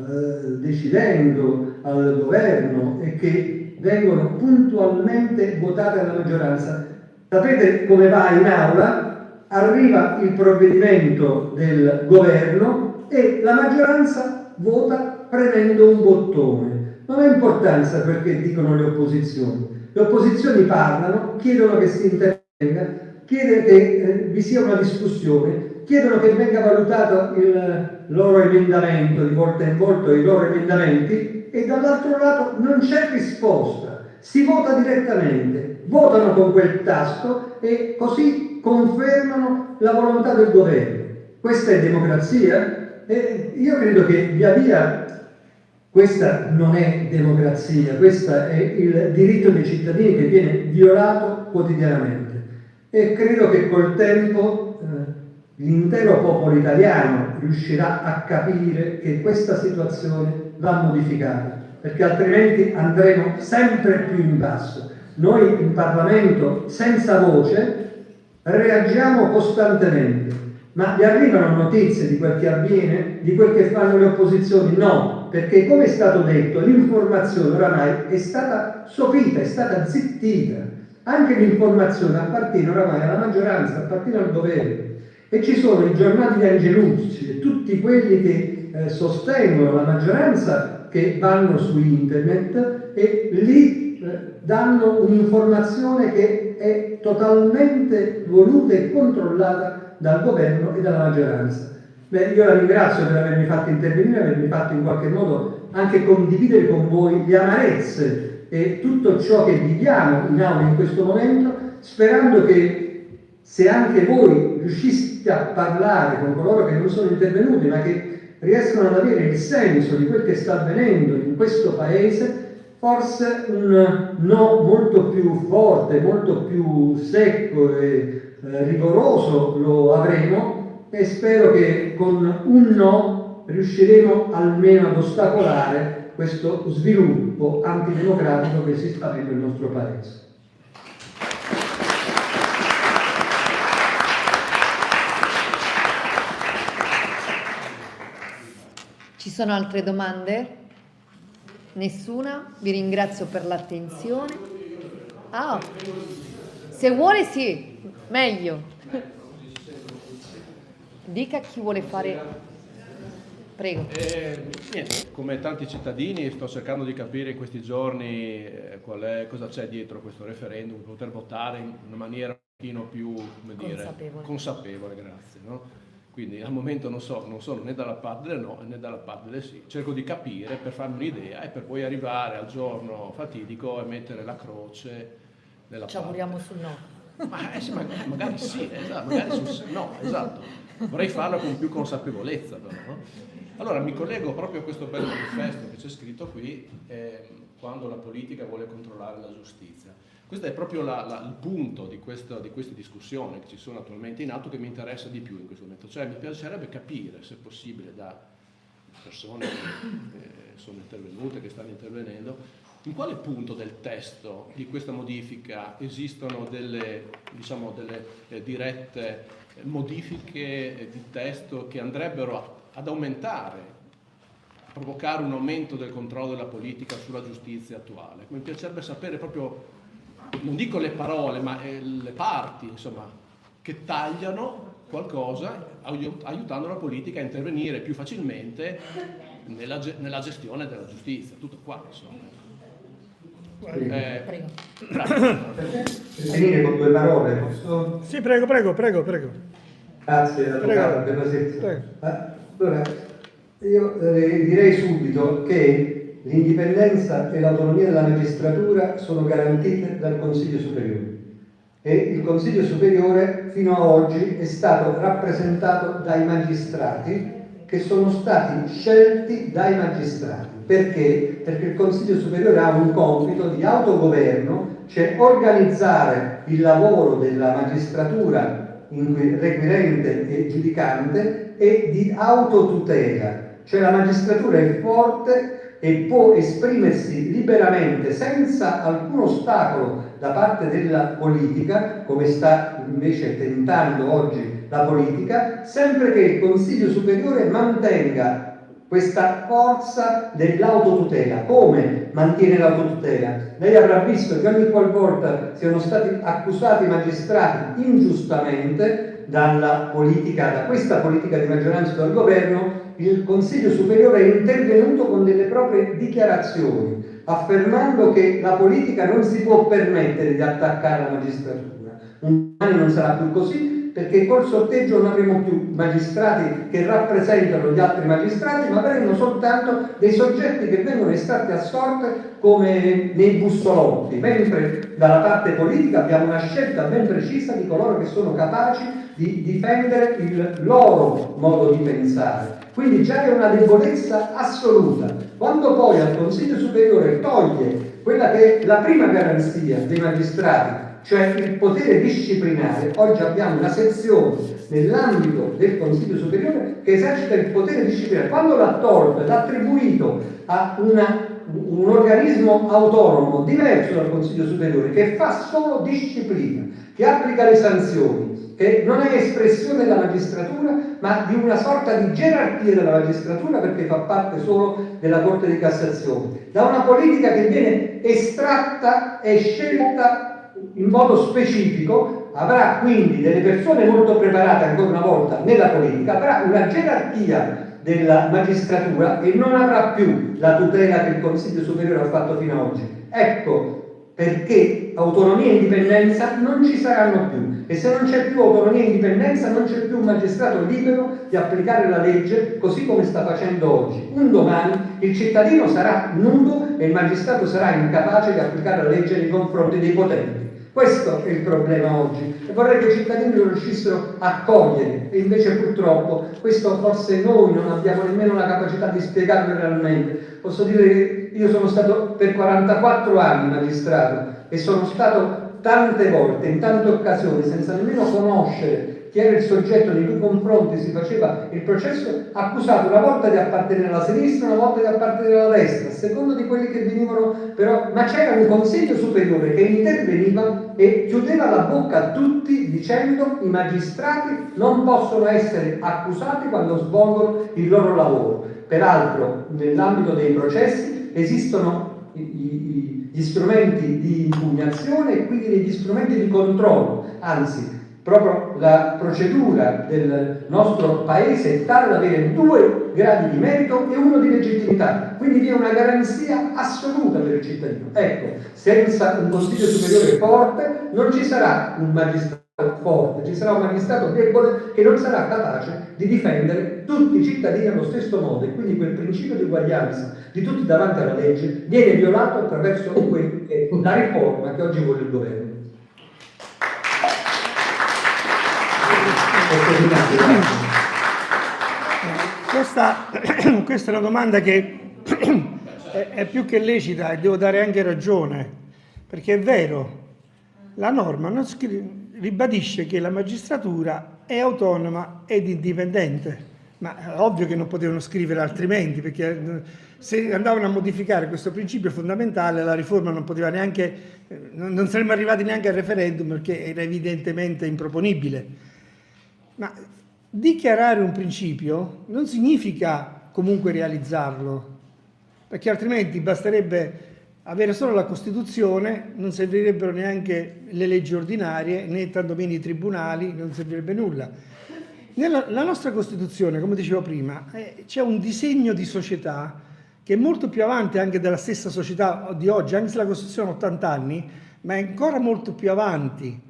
decidendo al governo e che vengono puntualmente votate dalla maggioranza, sapete come va in aula? Arriva il provvedimento del governo e la maggioranza vota premendo un bottone. Non ha importanza perché dicono le opposizioni. Le opposizioni parlano, chiedono che si intervenga, chiedono che vi sia una discussione, chiedono che venga valutato il loro emendamento, di volta in volta i loro emendamenti, e dall'altro lato non c'è risposta. Si vota direttamente, votano con quel tasto e così confermano la volontà del governo. Questa è democrazia? E io credo che via via questa non è democrazia, questo è il diritto dei cittadini che viene violato quotidianamente. E credo che col tempo l'intero popolo italiano riuscirà a capire che questa situazione va modificata, perché altrimenti andremo sempre più in basso. Noi in Parlamento senza voce reagiamo costantemente. Ma vi arrivano notizie di quel che avviene, di quel che fanno le opposizioni? No, perché come è stato detto, l'informazione oramai è stata sopita, è stata zittita. Anche l'informazione appartiene oramai alla maggioranza, appartiene al governo. E ci sono i giornali di Angelucci e tutti quelli che sostengono la maggioranza che vanno su internet e lì danno un'informazione che è totalmente voluta e controllata dal governo e dalla maggioranza. Beh, io la ringrazio per avermi fatto intervenire, avermi fatto in qualche modo anche condividere con voi le amarezze e tutto ciò che viviamo in aula in questo momento, sperando che se anche voi riusciste a parlare con coloro che non sono intervenuti, ma che riescono ad avere il senso di quel che sta avvenendo in questo paese, forse un no molto più forte, molto più secco e rigoroso lo avremo, e spero che con un no riusciremo almeno ad ostacolare questo sviluppo antidemocratico che si sta avendo nel nostro paese. Ci sono altre domande? Nessuna? Vi ringrazio per l'attenzione. Ah, se vuole sì, meglio. Dica chi vuole fare. Prego. Niente, come tanti cittadini sto cercando di capire in questi giorni cosa c'è dietro questo referendum, per poter votare in una maniera un pochino più, come dire, consapevole, grazie, no? Quindi al momento non sono né dalla parte del no né dalla parte del sì. Cerco di capire per farmi un'idea e per poi arrivare al giorno fatidico e mettere la croce nella Ci auguriamo sul no. Magari sì, esatto, magari sul no, esatto. Vorrei farlo con più consapevolezza però, no? Allora mi collego proprio a questo bel manifesto che c'è scritto qui, quando la politica vuole controllare la giustizia. Questo è proprio il punto di queste discussioni che ci sono attualmente in atto, che mi interessa di più in questo momento. Cioè mi piacerebbe capire, se possibile, da persone che sono intervenute, che stanno intervenendo, in quale punto del testo di questa modifica esistono delle dirette modifiche di testo che andrebbero ad aumentare, a provocare un aumento del controllo della politica sulla giustizia attuale. Mi piacerebbe sapere proprio, non dico le parole, ma le parti, insomma, che tagliano qualcosa, aiutando la politica a intervenire più facilmente nella gestione della giustizia. Tutto qua, insomma. Prego. Per finire con due parole, posso? Sì, prego. Grazie, avvocato, per la sezione. Allora, io direi subito che l'indipendenza e l'autonomia della magistratura sono garantite dal Consiglio Superiore e il Consiglio Superiore fino ad oggi è stato rappresentato dai magistrati che sono stati scelti dai magistrati. Perché? Perché il Consiglio Superiore ha un compito di autogoverno, cioè organizzare il lavoro della magistratura requirente e giudicante e di autotutela, cioè la magistratura è forte e può esprimersi liberamente senza alcun ostacolo da parte della politica, come sta invece tentando oggi la politica, sempre che il Consiglio Superiore mantenga questa forza dell'autotutela. Come mantiene l'autotutela? Lei avrà visto che ogni qualvolta siano stati accusati i magistrati ingiustamente dalla politica, da questa politica di maggioranza del governo, il Consiglio Superiore è intervenuto con delle proprie dichiarazioni, affermando che la politica non si può permettere di attaccare la magistratura. Un domani non sarà più così, perché col sorteggio non avremo più magistrati che rappresentano gli altri magistrati, ma avremo soltanto dei soggetti che vengono estratti a sorte come nei bussolotti, mentre dalla parte politica abbiamo una scelta ben precisa di coloro che sono capaci di difendere il loro modo di pensare. Quindi già è una debolezza assoluta. Quando poi al Consiglio Superiore toglie quella che è la prima garanzia dei magistrati, cioè il potere disciplinare, oggi abbiamo una sezione nell'ambito del Consiglio Superiore che esercita il potere disciplinare. Quando l'ha tolto e l'ha attribuito a un organismo autonomo diverso dal Consiglio Superiore che fa solo disciplina, che applica le sanzioni, che non è espressione della magistratura, ma di una sorta di gerarchia della magistratura, perché fa parte solo della Corte di Cassazione, da una politica che viene estratta e scelta in modo specifico. Avrà quindi delle persone molto preparate, ancora una volta, nella politica, avrà una gerarchia della magistratura e non avrà più la tutela che il Consiglio Superiore ha fatto fino ad oggi. Ecco perché autonomia e indipendenza non ci saranno più, e se non c'è più autonomia e indipendenza non c'è più un magistrato libero di applicare la legge così come sta facendo oggi. Un domani il cittadino sarà nudo e il magistrato sarà incapace di applicare la legge nei confronti dei potenti. Questo è il problema oggi e vorrei che i cittadini lo riuscissero a cogliere, e invece purtroppo questo forse noi non abbiamo nemmeno la capacità di spiegarlo realmente. Posso dire che io sono stato per 44 anni magistrato e sono stato tante volte, in tante occasioni, senza nemmeno conoscere chi era il soggetto nei cui confronti si faceva il processo, accusato una volta di appartenere alla sinistra, una volta di appartenere alla destra, a seconda di quelli che venivano, però, ma c'era un Consiglio Superiore che interveniva e chiudeva la bocca a tutti dicendo: i magistrati non possono essere accusati quando svolgono il loro lavoro. Peraltro, nell'ambito dei processi esistono gli strumenti di impugnazione e quindi degli strumenti di controllo, anzi proprio la procedura del nostro paese è tale da avere 2 gradi di merito e 1 di legittimità, quindi vi è una garanzia assoluta per il cittadino. Ecco, senza un Consiglio Superiore forte non ci sarà un magistrato forte, ci sarà un magistrato debole che non sarà capace di difendere tutti i cittadini allo stesso modo, e quindi quel principio di uguaglianza di tutti davanti alla legge viene violato attraverso la riforma che oggi vuole il governo. Questa è una domanda che è più che lecita e devo dare anche ragione, perché è vero, la norma ribadisce che la magistratura è autonoma ed indipendente, ma è ovvio che non potevano scrivere altrimenti, perché se andavano a modificare questo principio fondamentale la riforma non poteva neanche, non saremmo arrivati neanche al referendum, perché era evidentemente improponibile. Ma dichiarare un principio non significa comunque realizzarlo, perché altrimenti basterebbe avere solo la Costituzione, non servirebbero neanche le leggi ordinarie, né tantomeno i tribunali, non servirebbe nulla. Nella nostra Costituzione, come dicevo prima, c'è un disegno di società che è molto più avanti anche della stessa società di oggi, anche se la Costituzione ha 80 anni, ma è ancora molto più avanti.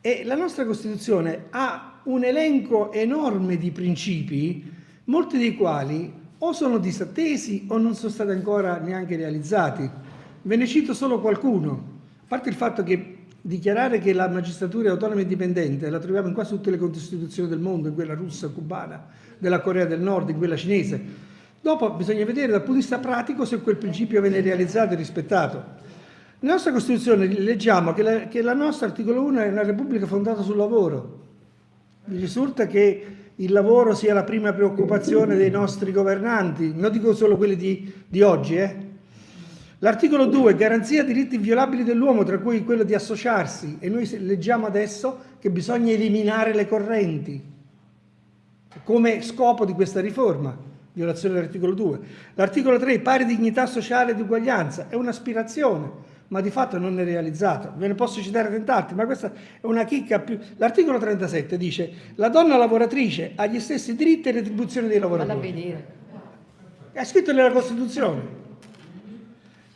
E la nostra Costituzione ha un elenco enorme di principi, molti dei quali o sono disattesi o non sono stati ancora neanche realizzati. Ve ne cito solo qualcuno, a parte il fatto che dichiarare che la magistratura è autonoma e indipendente la troviamo in quasi tutte le costituzioni del mondo, in quella russa, cubana, della Corea del Nord, in quella cinese. Dopo bisogna vedere dal punto di vista pratico se quel principio viene realizzato e rispettato. Nella nostra Costituzione leggiamo che la nostra articolo 1 è una repubblica fondata sul lavoro. Mi risulta che il lavoro sia la prima preoccupazione dei nostri governanti, non dico solo quelli di oggi. L'articolo 2, garanzia diritti inviolabili dell'uomo, tra cui quello di associarsi, e noi leggiamo adesso che bisogna eliminare le correnti come scopo di questa riforma, violazione dell'articolo 2. L'articolo 3, pari dignità sociale ed uguaglianza, è un'aspirazione, ma di fatto non è realizzato. Ve ne posso citare tant'altri, ma questa è una chicca più. L'articolo 37 dice: la donna lavoratrice ha gli stessi diritti e retribuzioni dei lavoratori. È scritto nella Costituzione.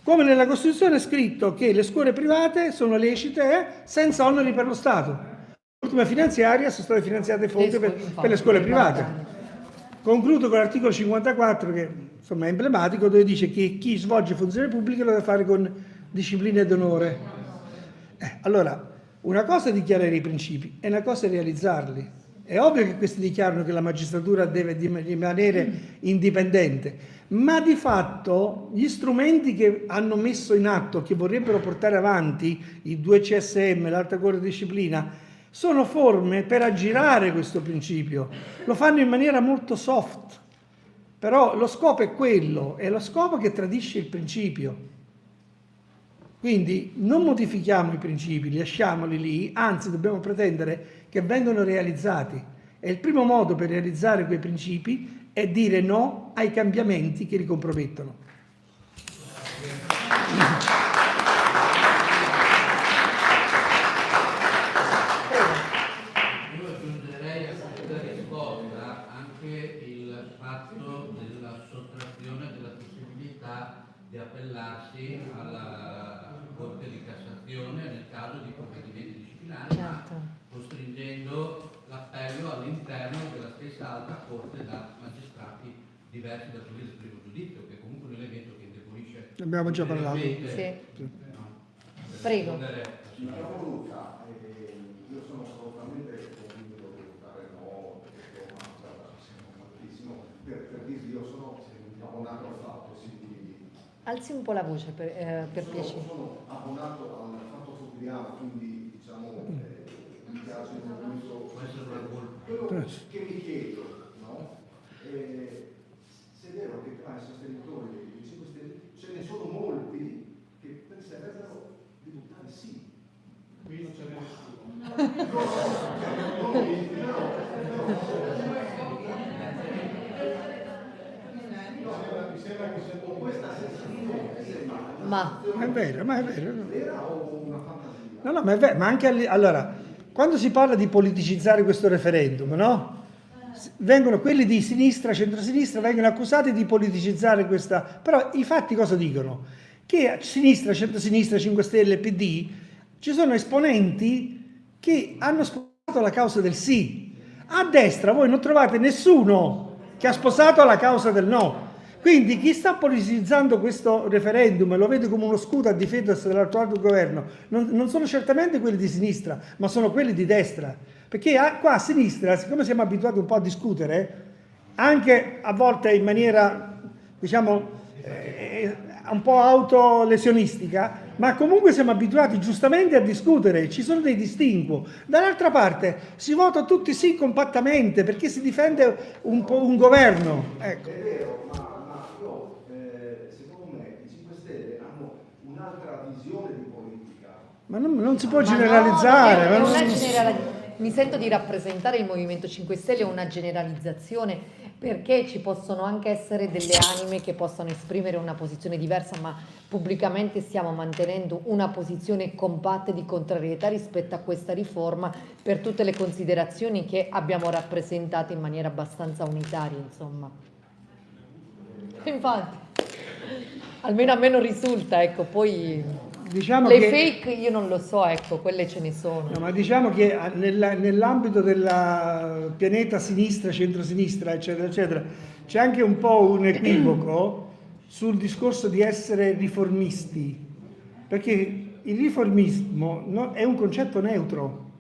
Come nella Costituzione è scritto che le scuole private sono lecite senza oneri per lo Stato. L'ultima finanziaria sono state finanziate fonti per le scuole private. Concludo con l'articolo 54, che insomma è emblematico, dove dice che chi svolge funzioni pubbliche lo deve fare con disciplina ed onore. Allora, una cosa è dichiarare i principi e una cosa è realizzarli. È ovvio che questi dichiarano che la magistratura deve rimanere indipendente, ma di fatto gli strumenti che hanno messo in atto, che vorrebbero portare avanti, i 2 CSM, l'alta corte di disciplina, sono forme per aggirare questo principio. Lo fanno in maniera molto soft, però lo scopo è quello, è lo scopo che tradisce il principio. Quindi non modifichiamo i principi, lasciamoli lì, anzi dobbiamo pretendere che vengano realizzati. E il primo modo per realizzare quei principi è dire no ai cambiamenti che li compromettono. Io aggiungerei a questa risposta anche il fatto della sottrazione della possibilità di appellarsi alla Corte di Cassazione nel caso di provvedimenti disciplinari, Certo. ma costringendo l'appello all'interno della stessa alta Corte da magistrati diversi da quelli del primo giudizio, che è comunque un elemento che indebolisce. Ne abbiamo già parlato. Sì. Prego. La volontà, io sono assolutamente convinto di votare no, perché siamo moltissimo, per dirvi io sono abbonato al fatto, Alzi un po' la voce per piacere. sono abbonato al fatto quotidiano, quindi diciamo mi piace il movimento. Quello che mi chiedo, no? Se è vero che tra i sostenitori dei 5 Stelle ce ne sono molti che perseverano di votare sì. Qui non ce n'è mi sembra che sia con questa sensazione. Ma È vero, ma è vero. Vera o una fantasia? No, no, ma è vero, ma anche allora, quando si parla di politicizzare questo referendum, no? Vengono quelli di sinistra, centrosinistra, vengono accusati di politicizzare questa. Però i fatti cosa dicono? Che a sinistra, centrosinistra, 5 Stelle, PD, ci sono esponenti che hanno sposato la causa del sì. A destra voi non trovate nessuno che ha sposato la causa del no. Quindi chi sta politicizzando questo referendum e lo vede come uno scudo a difesa dell'attuale governo non sono certamente quelli di sinistra, ma sono quelli di destra. Perché qua a sinistra, siccome siamo abituati un po' a discutere, anche a volte in maniera, diciamo, un po' autolesionistica, ma comunque siamo abituati giustamente a discutere, ci sono dei distinguo. Dall'altra parte si vota tutti sì compattamente perché si difende un governo. Ecco. È vero, ma io, secondo me, i 5 Stelle hanno un'altra visione di politica. Ma non si può Ma generalizzare. no, ma è non- una mi sento di rappresentare il Movimento 5 Stelle, è una generalizzazione, perché ci possono anche essere delle anime che possano esprimere una posizione diversa, ma pubblicamente stiamo mantenendo una posizione compatta di contrarietà rispetto a questa riforma per tutte le considerazioni che abbiamo rappresentato in maniera abbastanza unitaria, insomma. Infatti, almeno a me non risulta, ecco, poi Diciamo le che, fake io non lo so, ecco, quelle ce ne sono. no, ma diciamo che nell'ambito del pianeta sinistra, centrosinistra, eccetera, eccetera, c'è anche un po' un equivoco sul discorso di essere riformisti, perché il riformismo è un concetto neutro,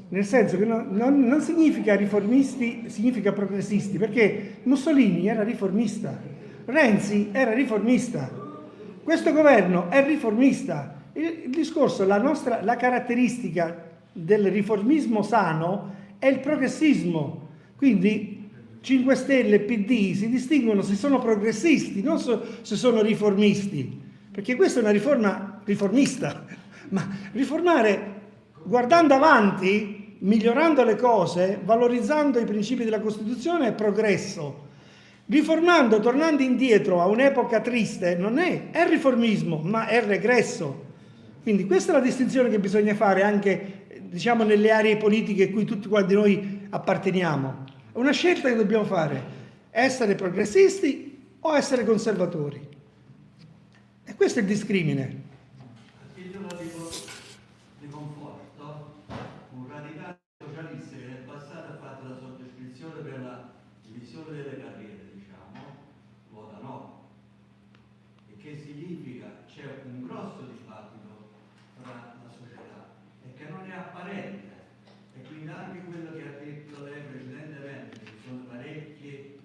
nel senso che non significa riformisti, significa progressisti, perché Mussolini era riformista, Renzi era riformista. Questo governo è riformista. Il discorso, la caratteristica del riformismo sano è il progressismo. Quindi 5 Stelle e PD si distinguono se sono progressisti, non se sono riformisti. Perché questa è una riforma riformista. Ma riformare guardando avanti, migliorando le cose, valorizzando i principi della Costituzione è progresso. Riformando, tornando indietro a un'epoca triste, non è riformismo, ma è regresso. Quindi questa è la distinzione che bisogna fare anche, diciamo, nelle aree politiche a cui tutti quanti noi apparteniamo. È una scelta che dobbiamo fare, essere progressisti o essere conservatori. E questo è il discrimine. A titolo di conforto, un radicale socialista che nel passato ha fatto la sottoscrizione per la divisione delle carriere, vota no. E che significa? C'è un grosso dibattito tra la società e che non è apparente. E quindi anche quello che ha detto lei precedentemente, che ci sono parecchi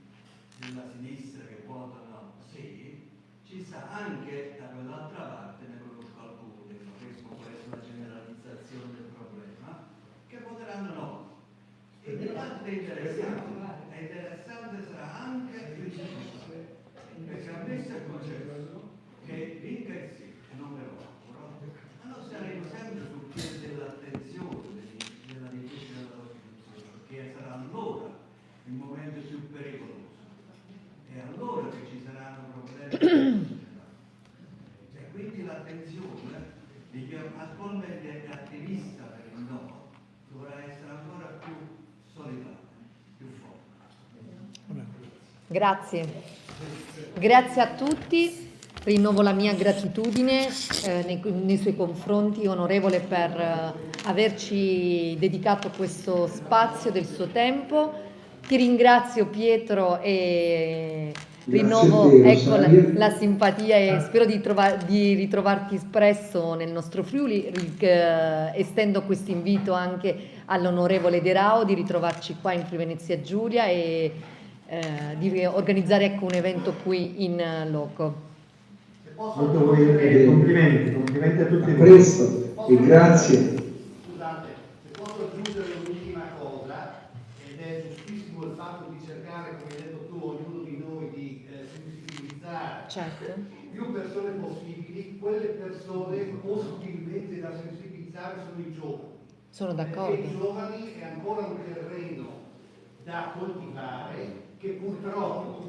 della sinistra che votano sì, ci sta anche da quell'altra parte, ne conosco alcuni, ma questo può essere una generalizzazione del problema, che voteranno no. E l'altro è interessante sarà anche il risultato, perché a me si è concesso che vinca il sì e non me lo auguro, Quindi l'attenzione di chi attualmente è attivista per il no dovrà essere ancora più solidale, più forte. Grazie. Grazie a tutti. Rinnovo la mia gratitudine nei suoi confronti, onorevole, per averci dedicato questo spazio del suo tempo. Ti ringrazio, Pietro, e rinnovo la simpatia e spero di ritrovarti presto nel nostro Friuli. Estendo questo invito anche all'onorevole De Rao di ritrovarci qua in Friuli Venezia Giulia e di organizzare un evento qui in loco. Molto volentieri, complimenti a tutti voi. Presto e grazie. Scusate, se posso aggiungere un'ultima cosa, ed è giustissimo il fatto di cercare, come hai detto tu, ognuno di noi di sensibilizzare più persone possibili. Quelle persone possibilmente da sensibilizzare sono i giovani. Sono d'accordo. Perché i giovani è ancora un terreno da coltivare che purtroppo,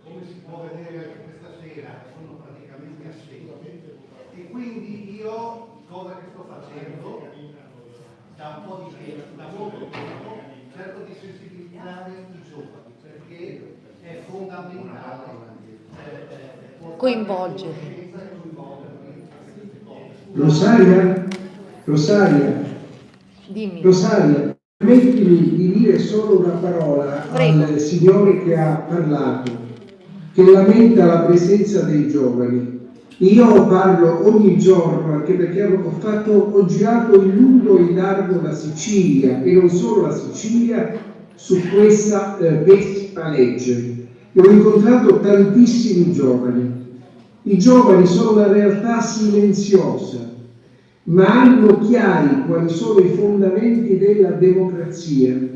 come si può vedere anche questa sera, sono praticamente assenti. E quindi io, cosa che sto facendo da un po' di tempo, da molto tempo, cerco di sensibilizzare i giovani, perché è fondamentale coinvolgerli. Dimmi. Rosaria, permettimi di dire solo una parola al signore che ha parlato, che lamenta la presenza dei giovani. Io parlo ogni giorno, anche perché ho girato in lungo e in largo la Sicilia, e non solo la Sicilia, su questa pessima legge. E ho incontrato tantissimi giovani. I giovani sono una realtà silenziosa, ma hanno chiari quali sono i fondamenti della democrazia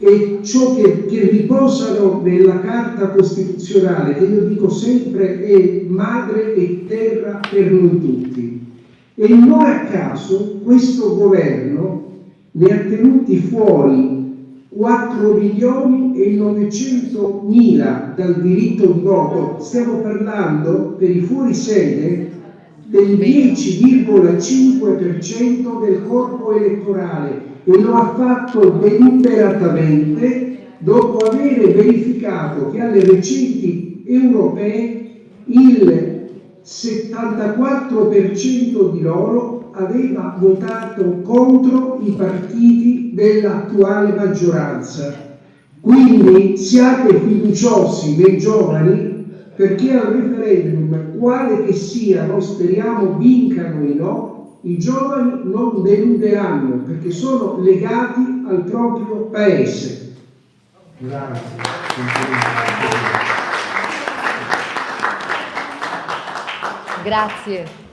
e ciò che riposano nella Carta Costituzionale, che io dico sempre è madre e terra per noi tutti. E non a caso questo governo ne ha tenuti fuori 4.900.000 dal diritto di voto. Stiamo parlando, per i fuorisede, del 10,5% del corpo elettorale, e lo ha fatto deliberatamente dopo aver verificato che alle recenti europee il 74% di loro aveva votato contro i partiti dell'attuale maggioranza. Quindi siate fiduciosi dei giovani, perché al referendum, quale che sia, noi speriamo vincano i no, i giovani non deluderanno, perché sono legati al proprio paese. Grazie.